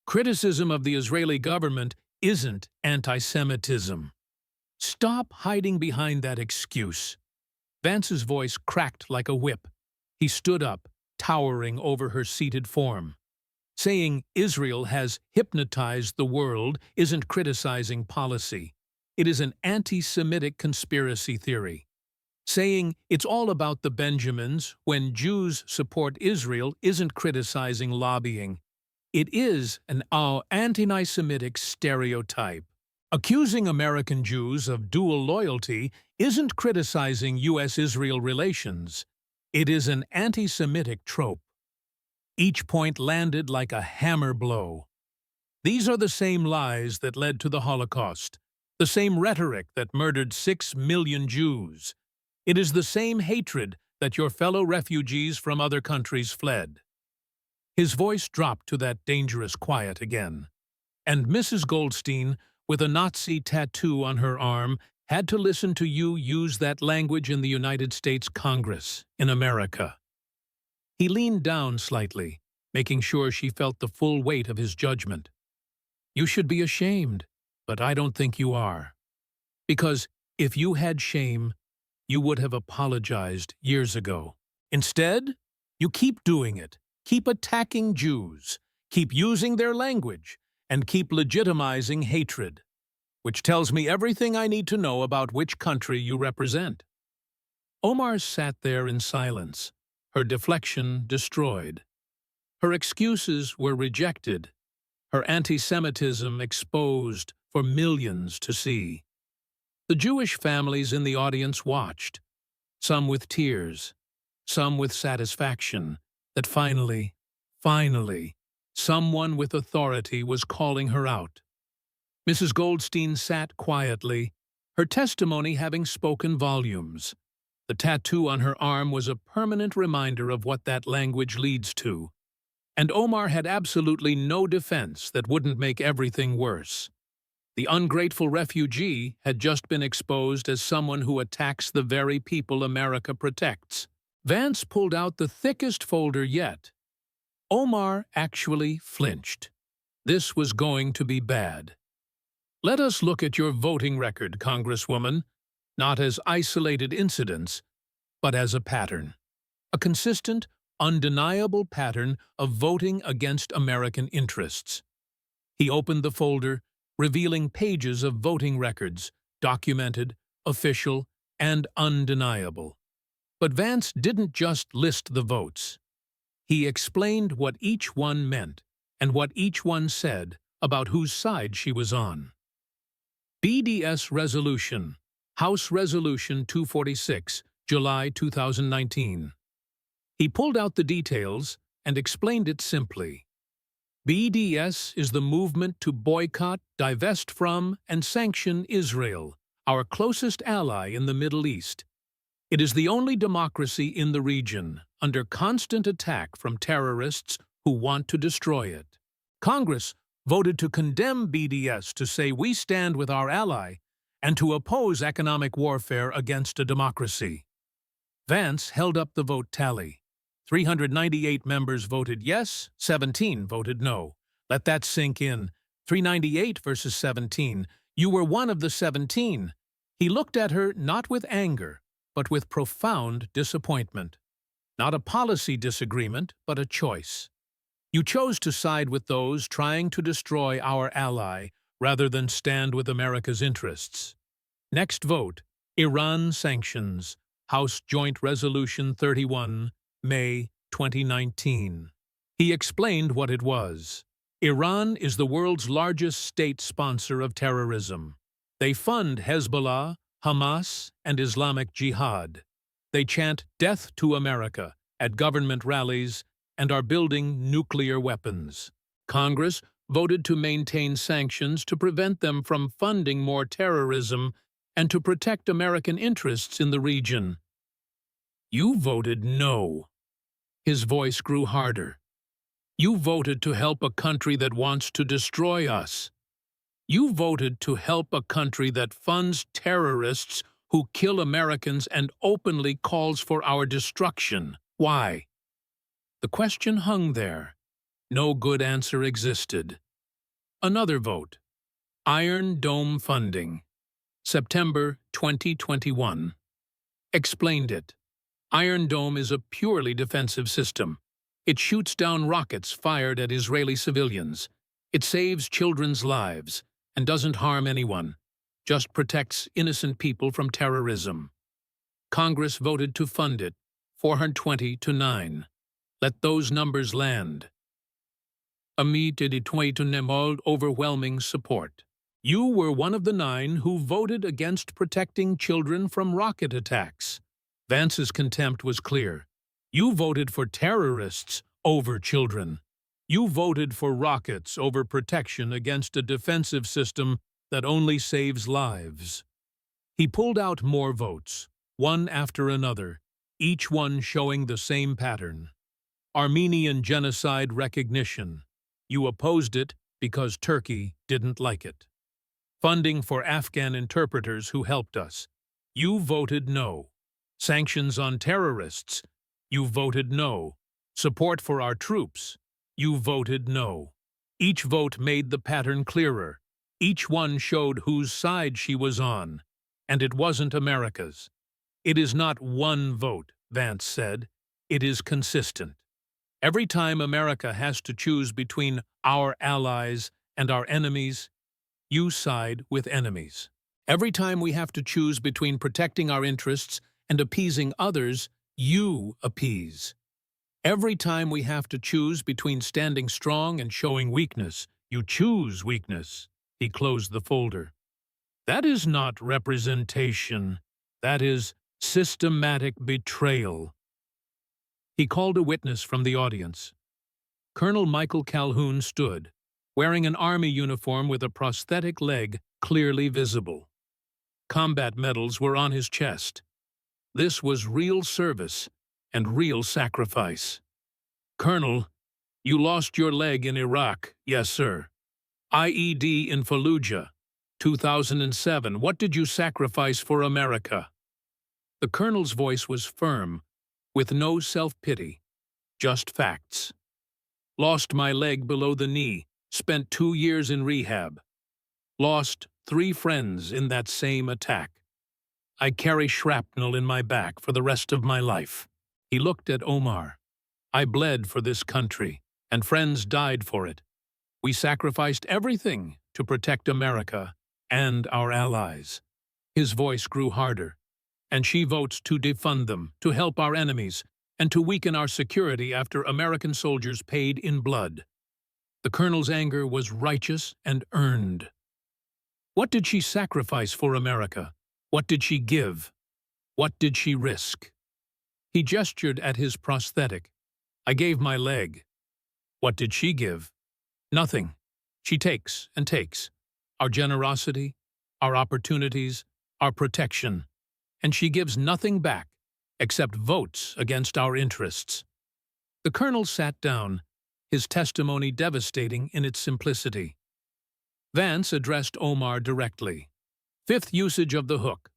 Criticism of the Israeli government isn't anti-Semitism. Stop hiding behind that excuse. Vance's voice cracked like a whip. He stood up, towering over her seated form. Saying Israel has hypnotized the world isn't criticizing policy. It is an anti-Semitic conspiracy theory. Saying it's all about the Benjamins when Jews support Israel isn't criticizing lobbying. It is an anti-Semitic stereotype. Accusing American Jews of dual loyalty isn't criticizing U.S.-Israel relations. It is an anti-Semitic trope. Each point landed like a hammer blow. These are the same lies that led to the Holocaust, the same rhetoric that murdered 6 million Jews. It is the same hatred that your fellow refugees from other countries fled. His voice dropped to that dangerous quiet again, and Mrs. Goldstein, with a Nazi tattoo on her arm, had to listen to you use that language in the United States Congress, in America. He leaned down slightly, making sure she felt the full weight of his judgment. You should be ashamed, but I don't think you are. Because if you had shame, you would have apologized years ago. Instead, you keep doing it. Keep attacking Jews, keep using their language, and keep legitimizing hatred, which tells me everything I need to know about which country you represent. Omar sat there in silence, her deflection destroyed. Her excuses were rejected, her anti-Semitism exposed for millions to see. The Jewish families in the audience watched, some with tears, some with satisfaction, that finally, someone with authority was calling her out. Mrs. Goldstein sat quietly, her testimony having spoken volumes. The tattoo on her arm was a permanent reminder of what that language leads to. And Omar had absolutely no defense that wouldn't make everything worse. The ungrateful refugee had just been exposed as someone who attacks the very people America protects. Vance pulled out the thickest folder yet. Omar actually flinched. This was going to be bad. Let us look at your voting record, Congresswoman, not as isolated incidents, but as a pattern. A consistent, undeniable pattern of voting against American interests. He opened the folder, revealing pages of voting records, documented, official, and undeniable. But Vance didn't just list the votes. He explained what each one meant and what each one said about whose side she was on. BDS Resolution, House Resolution 246, July 2019. He pulled out the details and explained it simply. BDS is the movement to boycott, divest from, and sanction Israel, our closest ally in the Middle East. It is the only democracy in the region under constant attack from terrorists who want to destroy it. Congress voted to condemn BDS, to say we stand with our ally, and to oppose economic warfare against a democracy. Vance held up the vote tally. 398 members voted yes, 17 voted no. Let that sink in. 398 versus 17. You were one of the 17. He looked at her not with anger, but with profound disappointment. Not a policy disagreement, but a choice. You chose to side with those trying to destroy our ally rather than stand with America's interests. Next vote, Iran sanctions, House Joint Resolution 31, May 2019. He explained what it was. Iran is the world's largest state sponsor of terrorism. They fund Hezbollah, Hamas, and Islamic Jihad. They chant "Death to America" at government rallies and are building nuclear weapons. Congress voted to maintain sanctions to prevent them from funding more terrorism and to protect American interests in the region. You voted no. His voice grew harder. You voted to help a country that wants to destroy us. You voted to help a country that funds terrorists who kill Americans and openly calls for our destruction. Why? The question hung there. No good answer existed. Another vote. Iron Dome funding. September 2021. Explained it. Iron Dome is a purely defensive system. It shoots down rockets fired at Israeli civilians. It saves children's lives and doesn't harm anyone, just protects innocent people from terrorism. Congress voted to fund it, 420 to 9. Let those numbers land. Amid overwhelming support. You were one of the 9 who voted against protecting children from rocket attacks. Vance's contempt was clear. You voted for terrorists over children. You voted for rockets over protection against a defensive system that only saves lives. He pulled out more votes, one after another, each one showing the same pattern. Armenian genocide recognition. You opposed it because Turkey didn't like it. Funding for Afghan interpreters who helped us. You voted no. Sanctions on terrorists. You voted no. Support for our troops. You voted no. Each vote made the pattern clearer. Each one showed whose side she was on. And it wasn't America's. It is not one vote, Vance said. It is consistent. Every time America has to choose between our allies and our enemies, you side with enemies. Every time we have to choose between protecting our interests and appeasing others, you appease. Every time we have to choose between standing strong and showing weakness, you choose weakness. He closed the folder. That is not representation. That is systematic betrayal. He called a witness from the audience. Colonel Michael Calhoun stood, wearing an army uniform with a prosthetic leg clearly visible. Combat medals were on his chest. This was real service and real sacrifice. Colonel, you lost your leg in Iraq, yes, sir. IED in Fallujah, 2007. What did you sacrifice for America? The colonel's voice was firm, with no self-pity, just facts. Lost my leg below the knee, spent 2 years in rehab. Lost 3 friends in that same attack. I carry shrapnel in my back for the rest of my life. He looked at Omar. I bled for this country, and friends died for it. We sacrificed everything to protect America and our allies. His voice grew harder. And she votes to defund them, to help our enemies, and to weaken our security after American soldiers paid in blood. The colonel's anger was righteous and earned. What did she sacrifice for America? What did she give? What did she risk? He gestured at his prosthetic. I gave my leg. What did she give? Nothing. She takes and takes. Our generosity, our opportunities, our protection. And she gives nothing back except votes against our interests. The colonel sat down, his testimony devastating in its simplicity. Vance addressed Omar directly. 5th usage of the hook.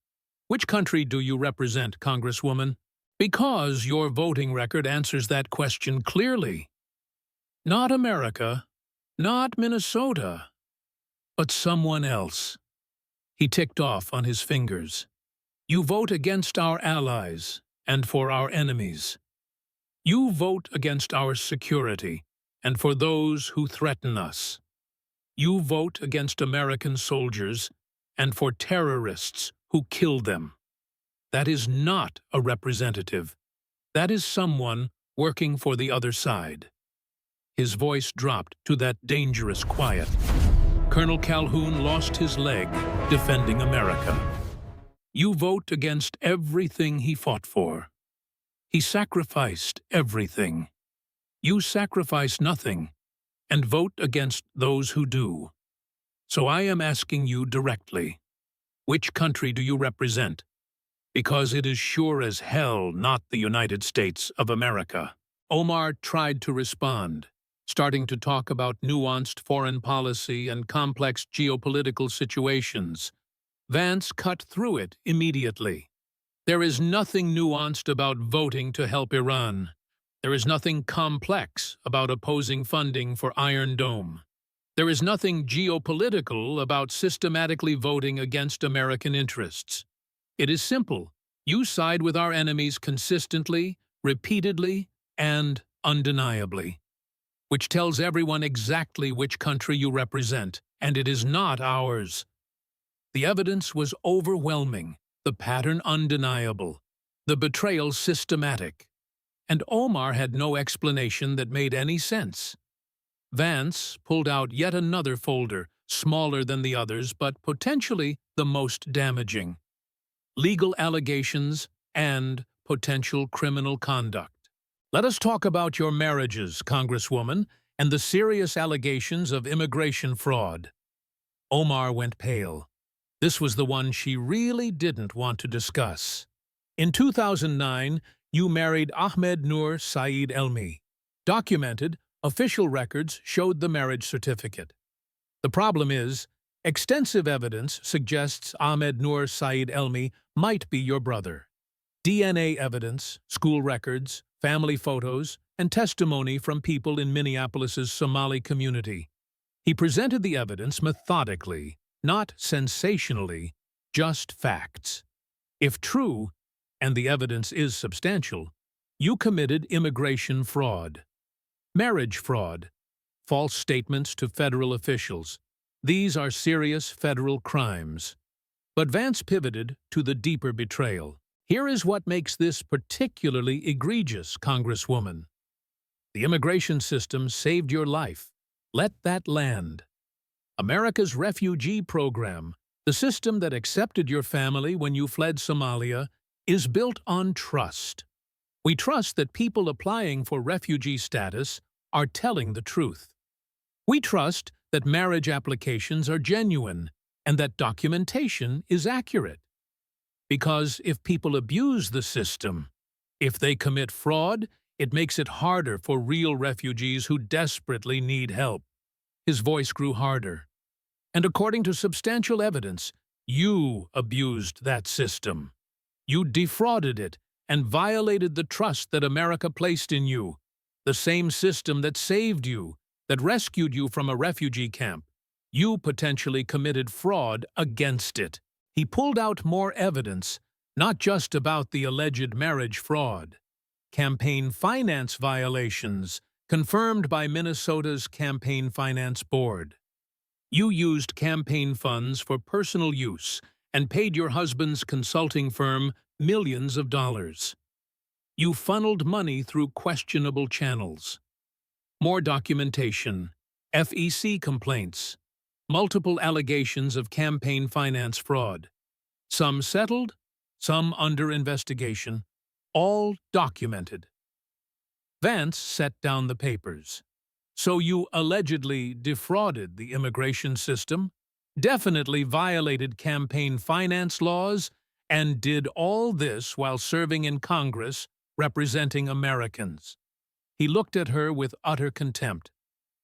Which country do you represent, Congresswoman? Because your voting record answers that question clearly. Not America, not Minnesota, but someone else. He ticked off on his fingers. You vote against our allies and for our enemies. You vote against our security and for those who threaten us. You vote against American soldiers and for terrorists who kill them. That is not a representative. That is someone working for the other side. His voice dropped to that dangerous quiet. Colonel Calhoun lost his leg defending America. You vote against everything he fought for. He sacrificed everything. You sacrifice nothing and vote against those who do. So I am asking you directly, which country do you represent? Because it is sure as hell not the United States of America. Omar tried to respond, starting to talk about nuanced foreign policy and complex geopolitical situations. Vance cut through it immediately. There is nothing nuanced about voting to help Iran. There is nothing complex about opposing funding for Iron Dome. There is nothing geopolitical about systematically voting against American interests. It is simple. You side with our enemies consistently, repeatedly, and undeniably, which tells everyone exactly which country you represent, and it is not ours. The evidence was overwhelming, the pattern undeniable, the betrayal systematic, and Omar had no explanation that made any sense. Vance pulled out yet another folder, smaller than the others, but potentially the most damaging. Legal allegations and potential criminal conduct. Let us talk about your marriages, Congresswoman, and the serious allegations of immigration fraud. Omar went pale. This was the one she really didn't want to discuss. In 2009, you married Ahmed Noor Saeed Elmi. Documented, official records showed the marriage certificate. The problem is, extensive evidence suggests Ahmed Noor Saeed Elmi might be your brother. DNA evidence, school records, family photos, and testimony from people in Minneapolis's Somali community. He presented the evidence methodically, not sensationally, just facts. If true, and the evidence is substantial, you committed immigration fraud, marriage fraud, false statements to federal officials. These are serious federal crimes. But Vance pivoted to the deeper betrayal. Here is what makes this particularly egregious, Congresswoman. The immigration system saved your life. Let that land. America's refugee program, the system that accepted your family when you fled Somalia, is built on trust. We trust that people applying for refugee status are telling the truth. We trust that marriage applications are genuine and that documentation is accurate. Because if people abuse the system, if they commit fraud, it makes it harder for real refugees who desperately need help. His voice grew harder. And according to substantial evidence, you abused that system. You defrauded it and violated the trust that America placed in you, the same system that saved you, that rescued you from a refugee camp. You potentially committed fraud against it. He pulled out more evidence, not just about the alleged marriage fraud. Campaign finance violations, confirmed by Minnesota's Campaign Finance Board. You used campaign funds for personal use and paid your husband's consulting firm millions of dollars. You funneled money through questionable channels. More documentation, FEC complaints, multiple allegations of campaign finance fraud. Some settled, some under investigation, all documented. Vance set down the papers. So you allegedly defrauded the immigration system, definitely violated campaign finance laws, and did all this while serving in Congress representing Americans. He looked at her with utter contempt.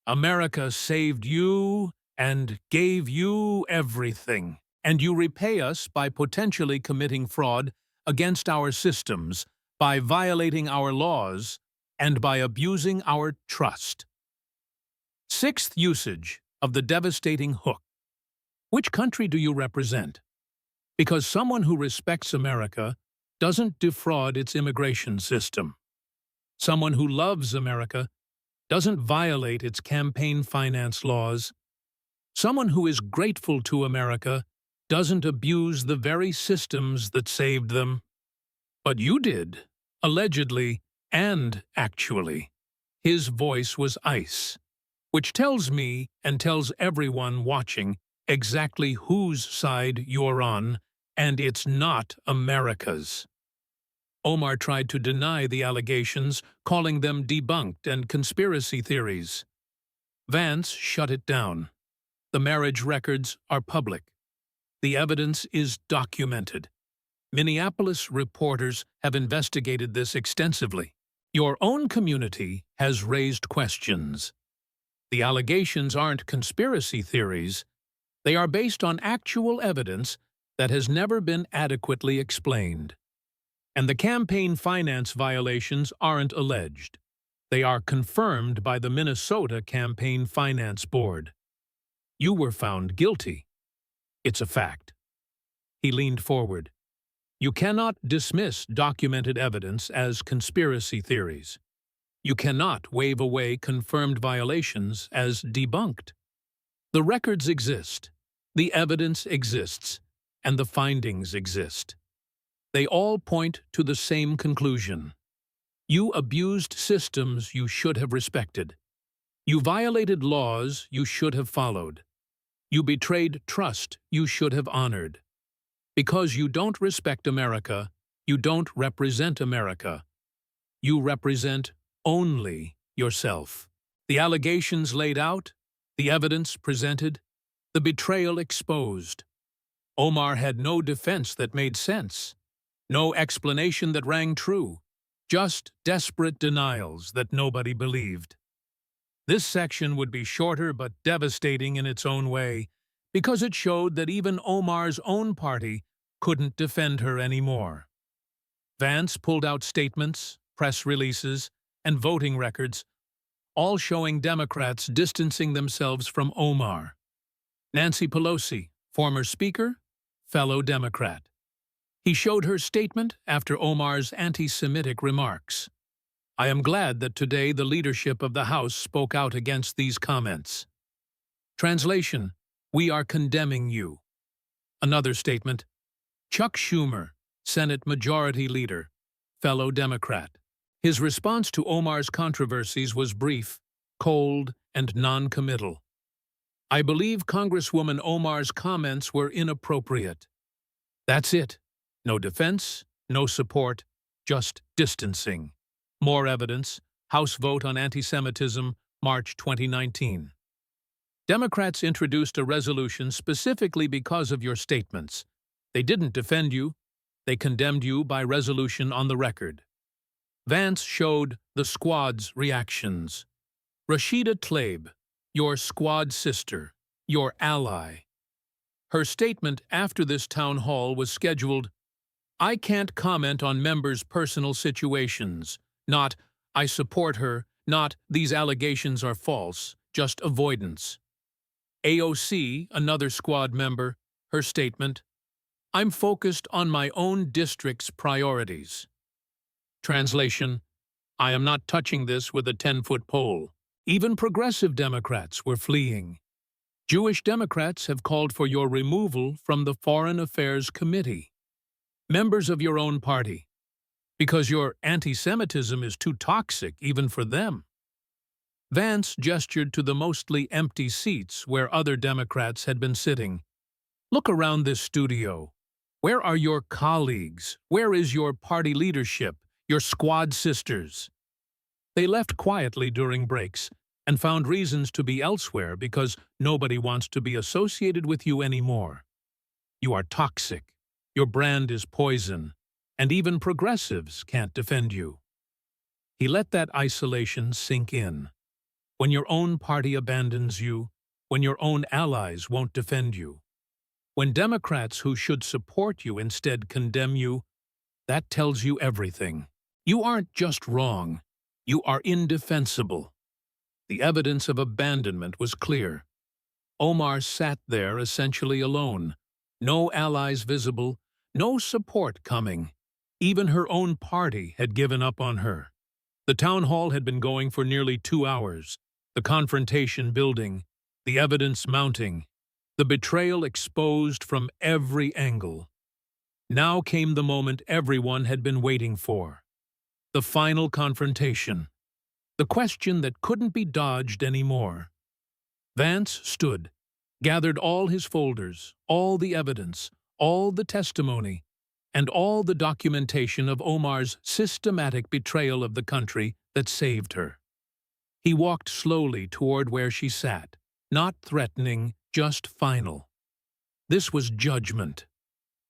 America saved you and gave you everything, and you repay us by potentially committing fraud against our systems, by violating our laws, and by abusing our trust. Sixth usage of the devastating hook. Which country do you represent? Because someone who respects America doesn't defraud its immigration system. Someone who loves America doesn't violate its campaign finance laws. Someone who is grateful to America doesn't abuse the very systems that saved them. But you did, allegedly and actually. His voice was ice, which tells me and tells everyone watching exactly whose side you're on, and it's not America's. Omar tried to deny the allegations, calling them debunked and conspiracy theories. Vance shut it down. The marriage records are public. The evidence is documented. Minneapolis reporters have investigated this extensively. Your own community has raised questions. The allegations aren't conspiracy theories. They are based on actual evidence that has never been adequately explained. And the campaign finance violations aren't alleged. They are confirmed by the Minnesota Campaign Finance Board. You were found guilty. It's a fact. He leaned forward. You cannot dismiss documented evidence as conspiracy theories. You cannot wave away confirmed violations as debunked. The records exist, the evidence exists, and the findings exist. They all point to the same conclusion. You abused systems you should have respected. You violated laws you should have followed. You betrayed trust you should have honored. Because you don't respect America, you don't represent America. You represent only yourself. The allegations laid out, the evidence presented, the betrayal exposed. Omar had no defense that made sense, no explanation that rang true, just desperate denials that nobody believed. This section would be shorter but devastating in its own way, because it showed that even Omar's own party couldn't defend her anymore. Vance pulled out statements, press releases, and voting records, all showing Democrats distancing themselves from Omar. Nancy Pelosi, former Speaker, fellow Democrat. He showed her statement after Omar's anti-Semitic remarks. I am glad that today the leadership of the House spoke out against these comments. Translation: We are condemning you. Another statement: Chuck Schumer, Senate Majority Leader, fellow Democrat. His response to Omar's controversies was brief, cold, and non-committal. I believe Congresswoman Omar's comments were inappropriate. That's it. No defense, no support, just distancing. More evidence, House vote on anti-Semitism, March 2019. Democrats introduced a resolution specifically because of your statements. They didn't defend you. They condemned you by resolution on the record. Vance showed the squad's reactions. Rashida Tlaib, your squad sister, your ally. Her statement after this town hall was scheduled, I can't comment on members' personal situations, not, I support her, not, these allegations are false, just avoidance. AOC, another squad member, her statement, I'm focused on my own district's priorities. Translation: I am not touching this with a 10-foot pole. Even progressive Democrats were fleeing. Jewish Democrats have called for your removal from the Foreign Affairs Committee. Members of your own party, because your anti-Semitism is too toxic even for them. Vance gestured to the mostly empty seats where other Democrats had been sitting. Look around this studio. Where are your colleagues? Where is your party leadership, your squad sisters? They left quietly during breaks and found reasons to be elsewhere because nobody wants to be associated with you anymore. You are toxic. Your brand is poison, and even progressives can't defend you. He let that isolation sink in. When your own party abandons you, when your own allies won't defend you, when Democrats who should support you instead condemn you, that tells you everything. You aren't just wrong, you are indefensible. The evidence of abandonment was clear. Omar sat there essentially alone, No allies visible, no support coming. Even her own party had given up on her. The town hall had been going for nearly 2 hours, the confrontation building, the evidence mounting, the betrayal exposed from every angle. Now came the moment everyone had been waiting for. The final confrontation. The question that couldn't be dodged anymore. Vance stood, gathered all his folders, all the evidence, all the testimony, and all the documentation of Omar's systematic betrayal of the country that saved her. He walked slowly toward where she sat, not threatening, just final. This was judgment.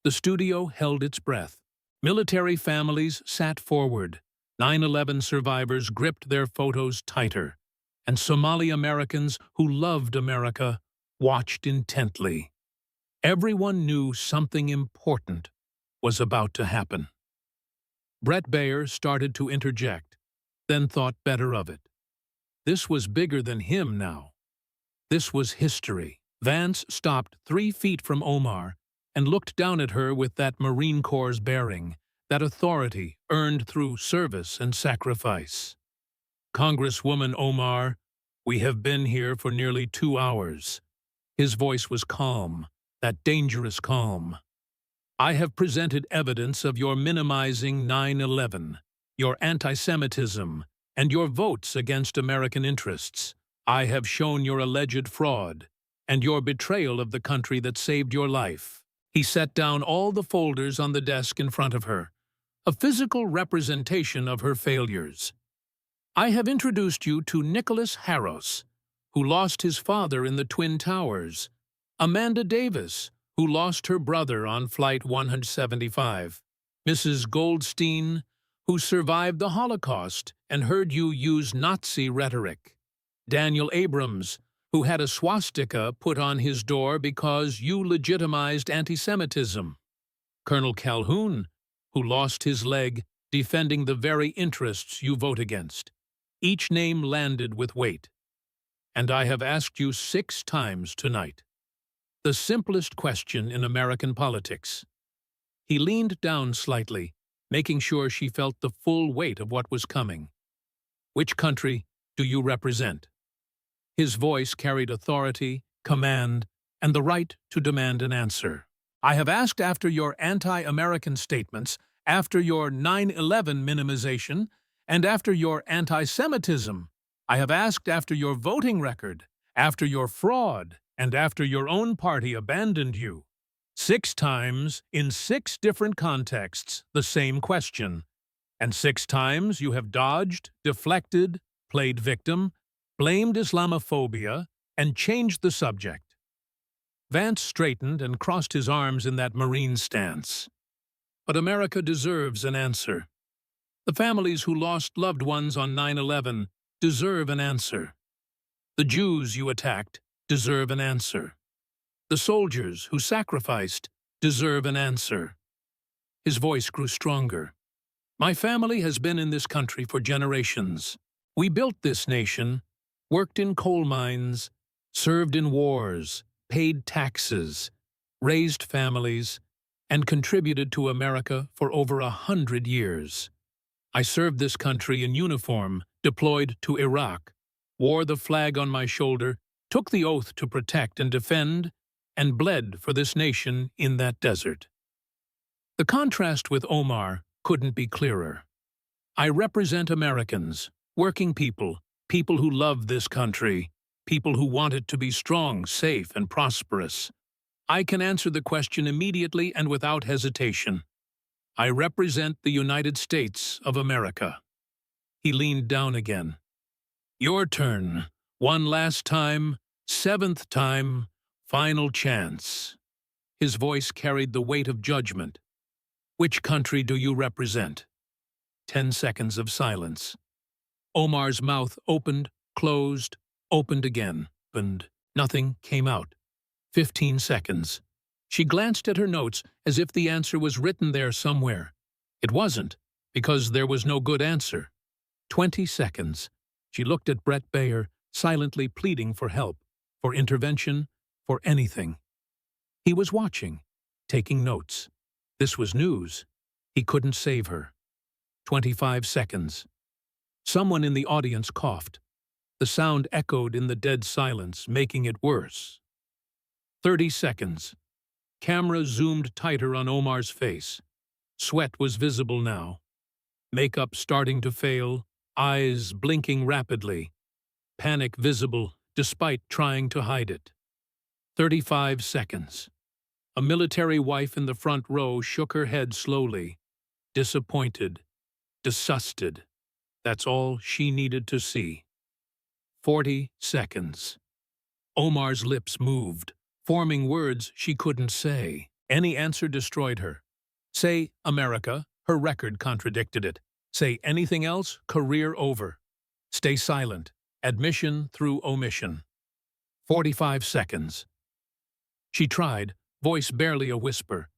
The studio held its breath. Military families sat forward. 9/11 survivors gripped their photos tighter, and Somali Americans who loved America watched intently. Everyone knew something important was about to happen. Brett Baer started to interject, then thought better of it. This was bigger than him now. This was history. Vance stopped 3 feet from Omar and looked down at her with that Marine Corps' bearing, that authority earned through service and sacrifice. "Congresswoman Omar, we have been here for nearly 2 hours. His voice was calm, that dangerous calm. "I have presented evidence of your minimizing 9/11, your anti-Semitism, and your votes against American interests. I have shown your alleged fraud and your betrayal of the country that saved your life." He set down all the folders on the desk in front of her, a physical representation of her failures. "I have introduced you to Nicholas Harros, who lost his father in the Twin Towers, Amanda Davis, who lost her brother on Flight 175, Mrs. Goldstein, who survived the Holocaust and heard you use Nazi rhetoric, Daniel Abrams, who had a swastika put on his door because you legitimized anti-Semitism, Colonel Calhoun, who lost his leg defending the very interests you vote against. Each name landed with weight. And I have asked you 6 times tonight. The simplest question in American politics." He leaned down slightly, making sure she felt the full weight of what was coming. "Which country do you represent?" His voice carried authority, command, and the right to demand an answer. "I have asked after your anti-American statements, after your 9/11 minimization, and after your anti-Semitism. I have asked after your voting record, after your fraud, and after your own party abandoned you. 6 times, in 6 different contexts, the same question. And 6 times you have dodged, deflected, played victim, blamed Islamophobia, and changed the subject." Vance straightened and crossed his arms in that Marine stance. "But America deserves an answer. The families who lost loved ones on 9/11 deserve an answer. The Jews you attacked deserve an answer. The soldiers who sacrificed deserve an answer." His voice grew stronger. "My family has been in this country for generations. We built this nation, worked in coal mines, served in wars, paid taxes, raised families, and contributed to America for over 100 years. I served this country in uniform, deployed to Iraq, wore the flag on my shoulder, took the oath to protect and defend, and bled for this nation in that desert." The contrast with Omar couldn't be clearer. "I represent Americans, working people, people who love this country, people who want it to be strong, safe, and prosperous. I can answer the question immediately and without hesitation. I represent the United States of America." He leaned down again. "Your turn. One last time, 7th time, final chance." His voice carried the weight of judgment. "Which country do you represent?" 10 seconds of silence. Omar's mouth opened, closed, opened again, and nothing came out. 15 seconds. She glanced at her notes as if the answer was written there somewhere. It wasn't, because there was no good answer. 20 seconds. She looked at Brett Baer, silently pleading for help, for intervention, for anything. He was watching, taking notes. This was news. He couldn't save her. 25 seconds. Someone in the audience coughed. The sound echoed in the dead silence, making it worse. 30 seconds. Camera zoomed tighter on Omar's face. Sweat was visible now. Makeup starting to fail, eyes blinking rapidly. Panic visible, despite trying to hide it. 35 seconds. A military wife in the front row shook her head slowly. Disappointed. Disgusted. That's all she needed to see. 40 seconds. Omar's lips moved, forming words she couldn't say. Any answer destroyed her. Say America, her record contradicted it. Say anything else, career over. Stay silent. Admission through omission. 45 seconds. She tried, voice barely a whisper.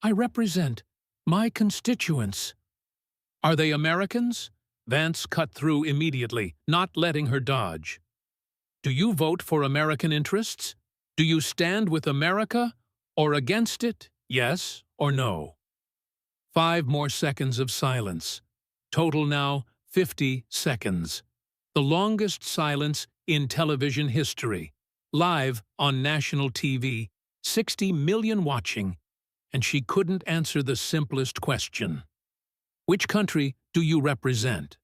I represent my constituents. Are they Americans? Vance cut through immediately, not letting her dodge. Do you vote for American interests? Do you stand with America or against it? Yes or no? 5 more seconds of silence. Total now 50 seconds. The longest silence in television history. Live on national TV, 60 million watching, and she couldn't answer the simplest question. Which country do you represent?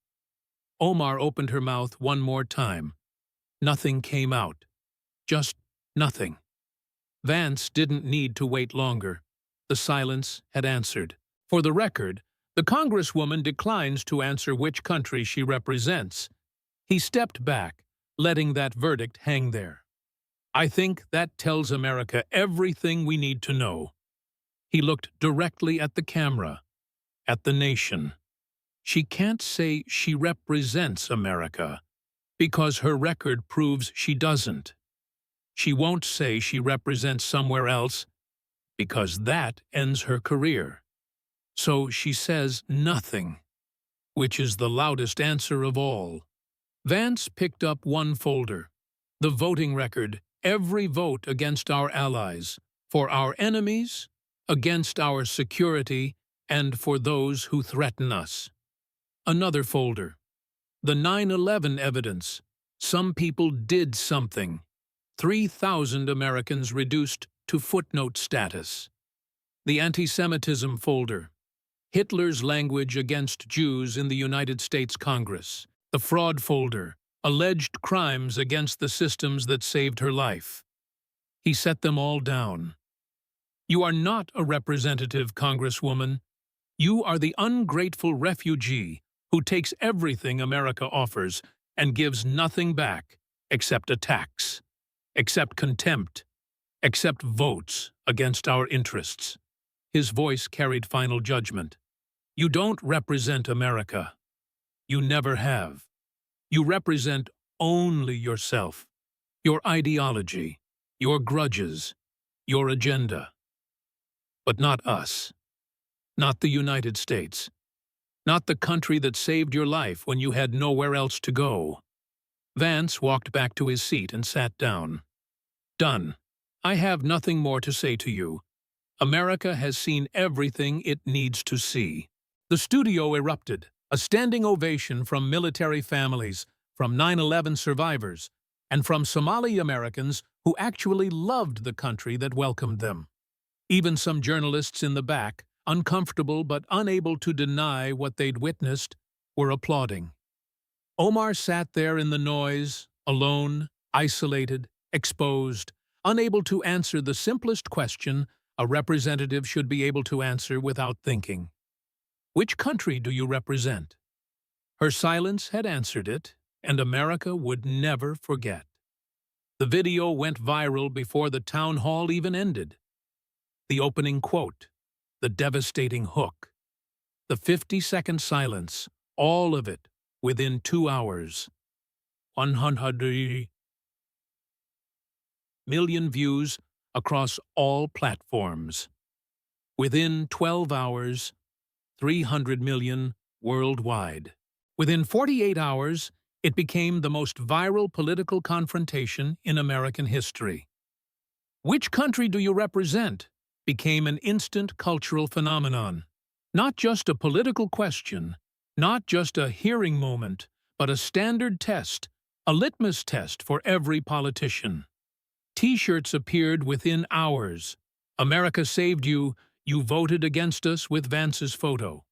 Omar opened her mouth one more time. Nothing came out. Just nothing. Vance didn't need to wait longer. The silence had answered. For the record, the Congresswoman declines to answer which country she represents. He stepped back, letting that verdict hang there. I think that tells America everything we need to know. He looked directly at the camera, at the nation. She can't say she represents America, because her record proves she doesn't. She won't say she represents somewhere else, because that ends her career. So she says nothing, which is the loudest answer of all. Vance picked up one folder. The voting record, every vote against our allies, for our enemies, against our security, and for those who threaten us. Another folder. The 9/11 evidence. Some people did something. 3,000 Americans reduced to footnote status. The anti-Semitism folder. Hitler's language against Jews in the United States Congress. The fraud folder. Alleged crimes against the systems that saved her life. He set them all down. You are not a representative, Congresswoman. You are the ungrateful refugee who takes everything America offers and gives nothing back except a tax, except contempt, except votes against our interests. His voice carried final judgment. You don't represent America. You never have. You represent only yourself, your ideology, your grudges, your agenda. But not us. Not the United States. Not the country that saved your life when you had nowhere else to go. Vance walked back to his seat and sat down. Done. I have nothing more to say to you. America has seen everything it needs to see. The studio erupted, a standing ovation from military families, from 9/11 survivors, and from Somali Americans who actually loved the country that welcomed them. Even some journalists in the back, uncomfortable but unable to deny what they'd witnessed, were applauding. Omar sat there in the noise, alone, isolated, exposed, unable to answer the simplest question a representative should be able to answer without thinking. Which country do you represent? Her silence had answered it, and America would never forget. The video went viral before the town hall even ended. The opening quote, the devastating hook, the 50-second silence, all of it within 2 hours. 100 million views across all platforms. Within 12 hours, 300 million worldwide. Within 48 hours, it became the most viral political confrontation in American history. Which country do you represent? became an instant cultural phenomenon. Not just a political question, not just a hearing moment, but a standard test, a litmus test for every politician. T-shirts appeared within hours. America saved you, you voted against us with Vance's photo.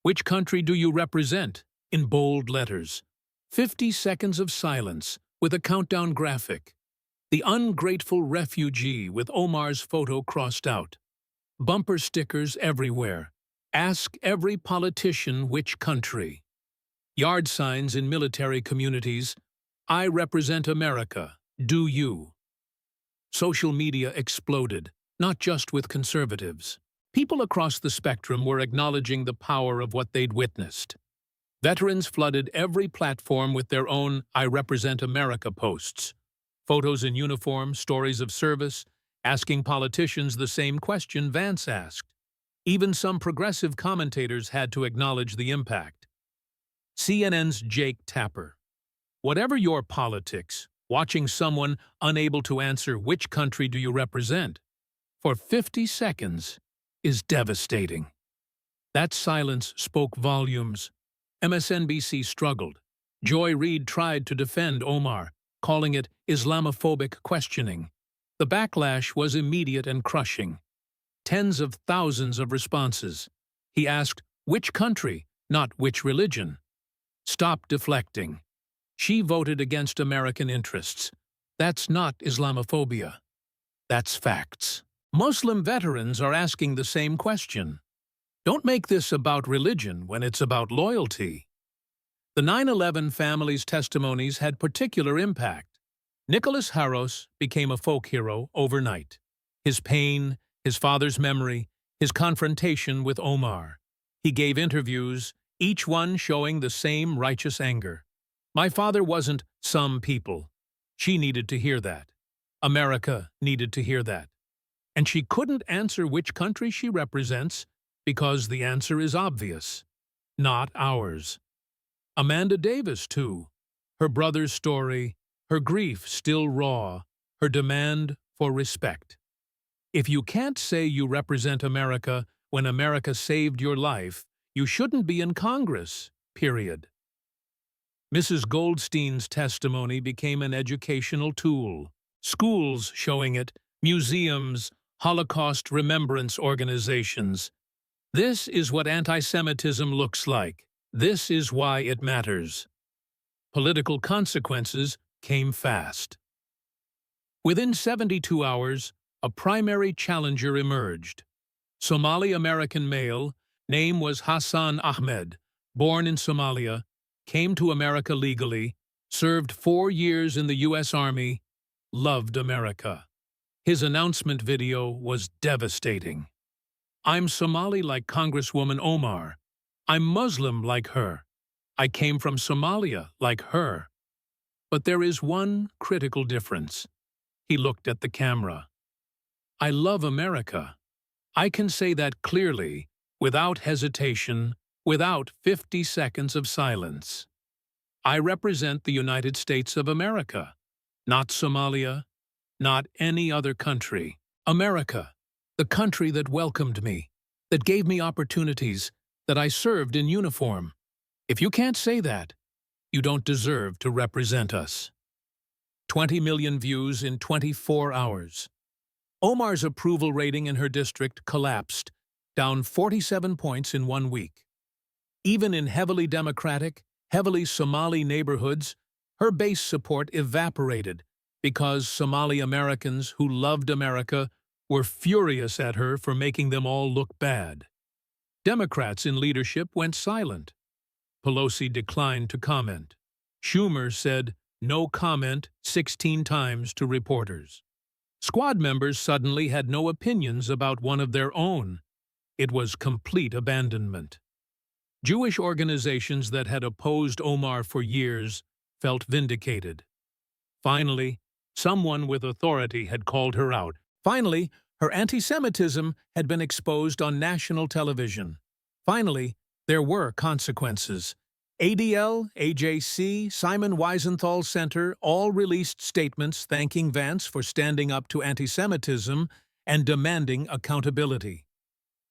Which country do you represent? In bold letters. 50 seconds of silence with a countdown graphic. The ungrateful refugee with Omar's photo crossed out. Bumper stickers everywhere. Ask every politician which country. Yard signs in military communities. I represent America. Do you? Social media exploded, not just with conservatives. People across the spectrum were acknowledging the power of what they'd witnessed. Veterans flooded every platform with their own I Represent America posts. Photos in uniform, stories of service, asking politicians the same question Vance asked. Even some progressive commentators had to acknowledge the impact. CNN's Jake Tapper. Whatever your politics, watching someone unable to answer which country do you represent for 50 seconds is devastating. That silence spoke volumes. MSNBC struggled. Joy Reid tried to defend Omar, calling it Islamophobic questioning. The backlash was immediate and crushing. Tens of thousands of responses. He asked, which country, not which religion? Stop deflecting. She voted against American interests. That's not Islamophobia. That's facts. Muslim veterans are asking the same question. Don't make this about religion when it's about loyalty. The 9/11 family's testimonies had particular impact. Nicholas Harros became a folk hero overnight. His pain, his father's memory, his confrontation with Omar. He gave interviews, each one showing the same righteous anger. My father wasn't some people. She needed to hear that. America needed to hear that. And she couldn't answer which country she represents because the answer is obvious. Not ours. Amanda Davis, too. Her brother's story, her grief still raw, her demand for respect. If you can't say you represent America when America saved your life, you shouldn't be in Congress, period. Mrs. Goldstein's testimony became an educational tool. Schools showing it, museums, Holocaust remembrance organizations. This is what anti-Semitism looks like. This is why it matters. Political consequences came fast. Within 72 hours, a primary challenger emerged. Somali-American male, name was Hassan Ahmed, born in Somalia, came to America legally, served 4 years in the U.S. Army, loved America. His announcement video was devastating. I'm Somali like Congresswoman Omar. I'm Muslim like her. I came from Somalia like her. But there is one critical difference. He looked at the camera. I love America. I can say that clearly, without hesitation, without 50 seconds of silence. I represent the United States of America, not Somalia, not any other country. America, the country that welcomed me, that gave me opportunities, that I served in uniform. If you can't say that, you don't deserve to represent us. 20 million views in 24 hours. Omar's approval rating in her district collapsed, down 47 points in 1 week. Even in heavily Democratic, heavily Somali neighborhoods, her base support evaporated because Somali Americans who loved America were furious at her for making them all look bad. Democrats in leadership went silent. Pelosi declined to comment. Schumer said, "No comment," 16 times to reporters. Squad members suddenly had no opinions about one of their own. It was complete abandonment. Jewish organizations that had opposed Omar for years felt vindicated. Finally, someone with authority had called her out. Finally, her anti-Semitism had been exposed on national television. Finally, there were consequences. ADL, AJC, Simon Wiesenthal Center all released statements thanking Vance for standing up to anti-Semitism and demanding accountability.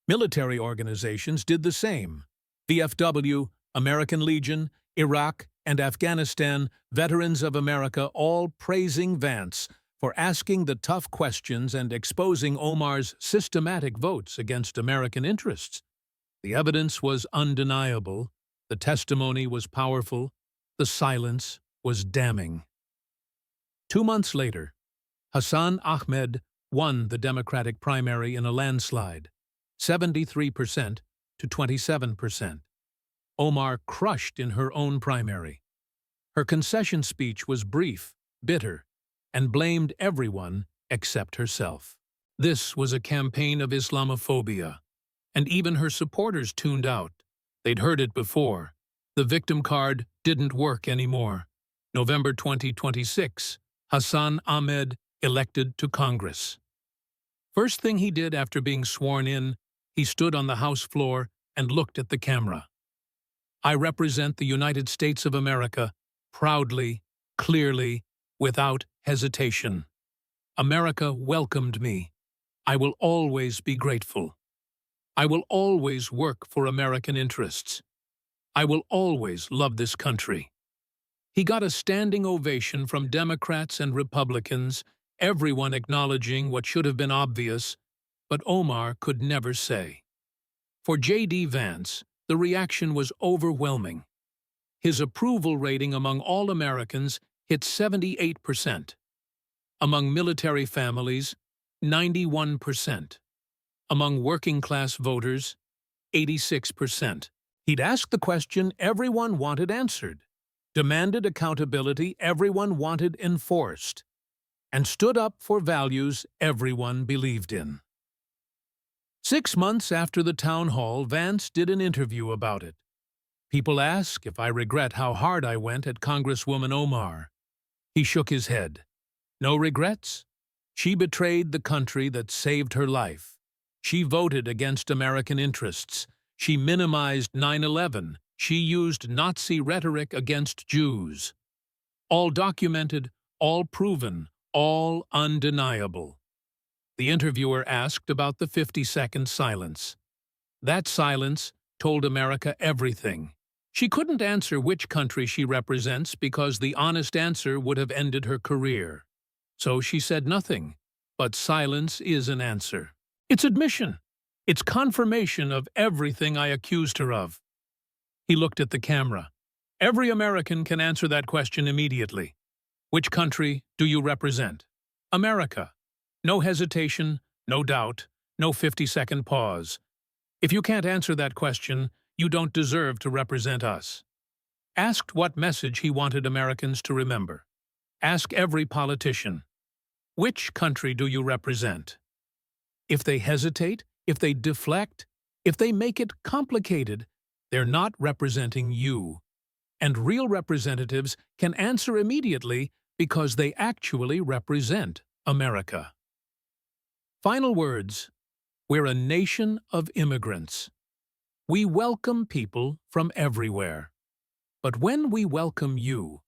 Military organizations did the same. VFW, American Legion, Iraq, and Afghanistan, Veterans of America all praising Vance for asking the tough questions and exposing Omar's systematic votes against American interests. The evidence was undeniable, the testimony was powerful, the silence was damning. 2 months later, Hassan Ahmed won the Democratic primary in a landslide, 73% to 27%. Omar crushed in her own primary. Her concession speech was brief, bitter, and blamed everyone except herself. This was a campaign of Islamophobia, and even her supporters tuned out. They'd heard it before. The victim card didn't work anymore. November 2026, Hassan Ahmed elected to Congress. First thing he did after being sworn in, he stood on the House floor and looked at the camera. "I represent the United States of America, proudly, clearly, without hesitation. America welcomed me. I will always be grateful. I will always work for American interests. I will always love this country." He got a standing ovation from Democrats and Republicans, everyone acknowledging what should have been obvious, but Omar could never say. For J.D. Vance, the reaction was overwhelming. His approval rating among all Americans hit 78%. Among military families, 91%. Among working-class voters, 86%. He'd asked the question everyone wanted answered, demanded accountability everyone wanted enforced, and stood up for values everyone believed in. 6 months after the town hall, Vance did an interview about it. People ask if I regret how hard I went at Congresswoman Omar. He shook his head. No regrets? She betrayed the country that saved her life. She voted against American interests. She minimized 9/11. She used Nazi rhetoric against Jews. All documented, all proven, all undeniable. The interviewer asked about the 50-second silence. That silence told America everything. She couldn't answer which country she represents because the honest answer would have ended her career. So she said nothing, but silence is an answer. It's admission. It's confirmation of everything I accused her of. He looked at the camera. Every American can answer that question immediately. Which country do you represent? America. No hesitation, no doubt, no 50-second pause. If you can't answer that question, you don't deserve to represent us. Asked what message he wanted Americans to remember. Ask every politician. Which country do you represent? If they hesitate, if they deflect, if they make it complicated, they're not representing you. And real representatives can answer immediately because they actually represent America. Final words. We're a nation of immigrants. We welcome people from everywhere. But when we welcome you,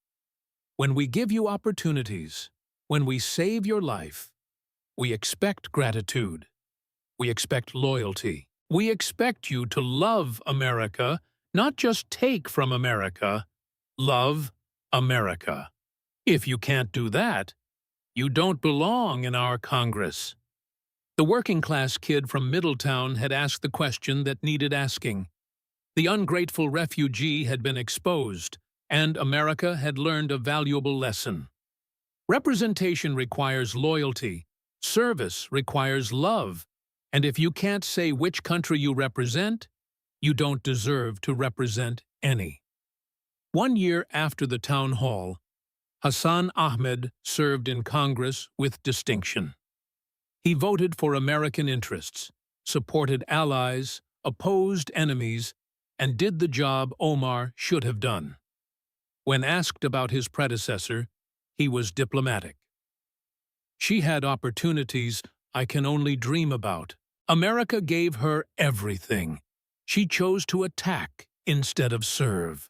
when we give you opportunities, when we save your life, we expect gratitude. We expect loyalty. We expect you to love America, not just take from America. Love America. If you can't do that, you don't belong in our Congress. The working-class kid from Middletown had asked the question that needed asking. The ungrateful refugee had been exposed, and America had learned a valuable lesson. Representation requires loyalty. Service requires love. And if you can't say which country you represent, you don't deserve to represent any. 1 year after the town hall, Hassan Ahmed served in Congress with distinction. He voted for American interests, supported allies, opposed enemies, and did the job Omar should have done. When asked about his predecessor, he was diplomatic. She had opportunities I can only dream about. America gave her everything. She chose to attack instead of serve.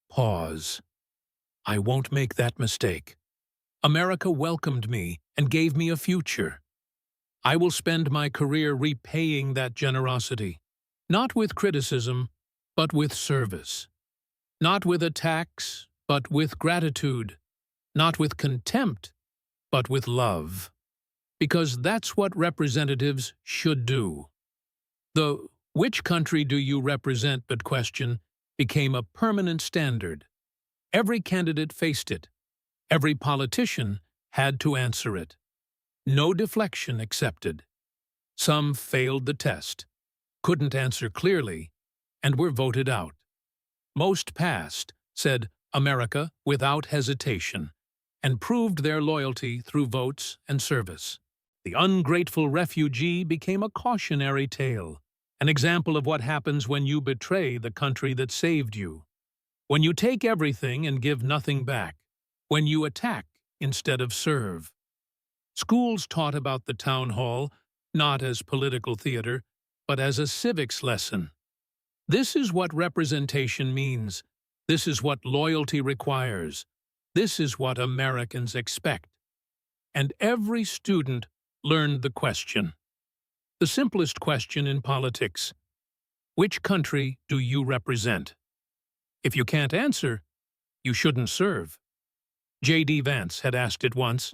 Pause. I won't make that mistake. America welcomed me and gave me a future. I will spend my career repaying that generosity, not with criticism, but with service, not with attacks, but with gratitude, not with contempt, but with love, because that's what representatives should do. The "which country do you represent" but question became a permanent standard. Every candidate faced it. Every politician had to answer it. No deflection accepted. Some failed the test, couldn't answer clearly, and were voted out. Most passed, said America without hesitation, and proved their loyalty through votes and service. The ungrateful refugee became a cautionary tale, an example of what happens when you betray the country that saved you, when you take everything and give nothing back, when you attack instead of serve. Schools taught about the town hall, not as political theater, but as a civics lesson. This is what representation means. This is what loyalty requires. This is what Americans expect. And every student learned the question. The simplest question in politics. Which country do you represent? If you can't answer, you shouldn't serve. J.D. Vance had asked it once.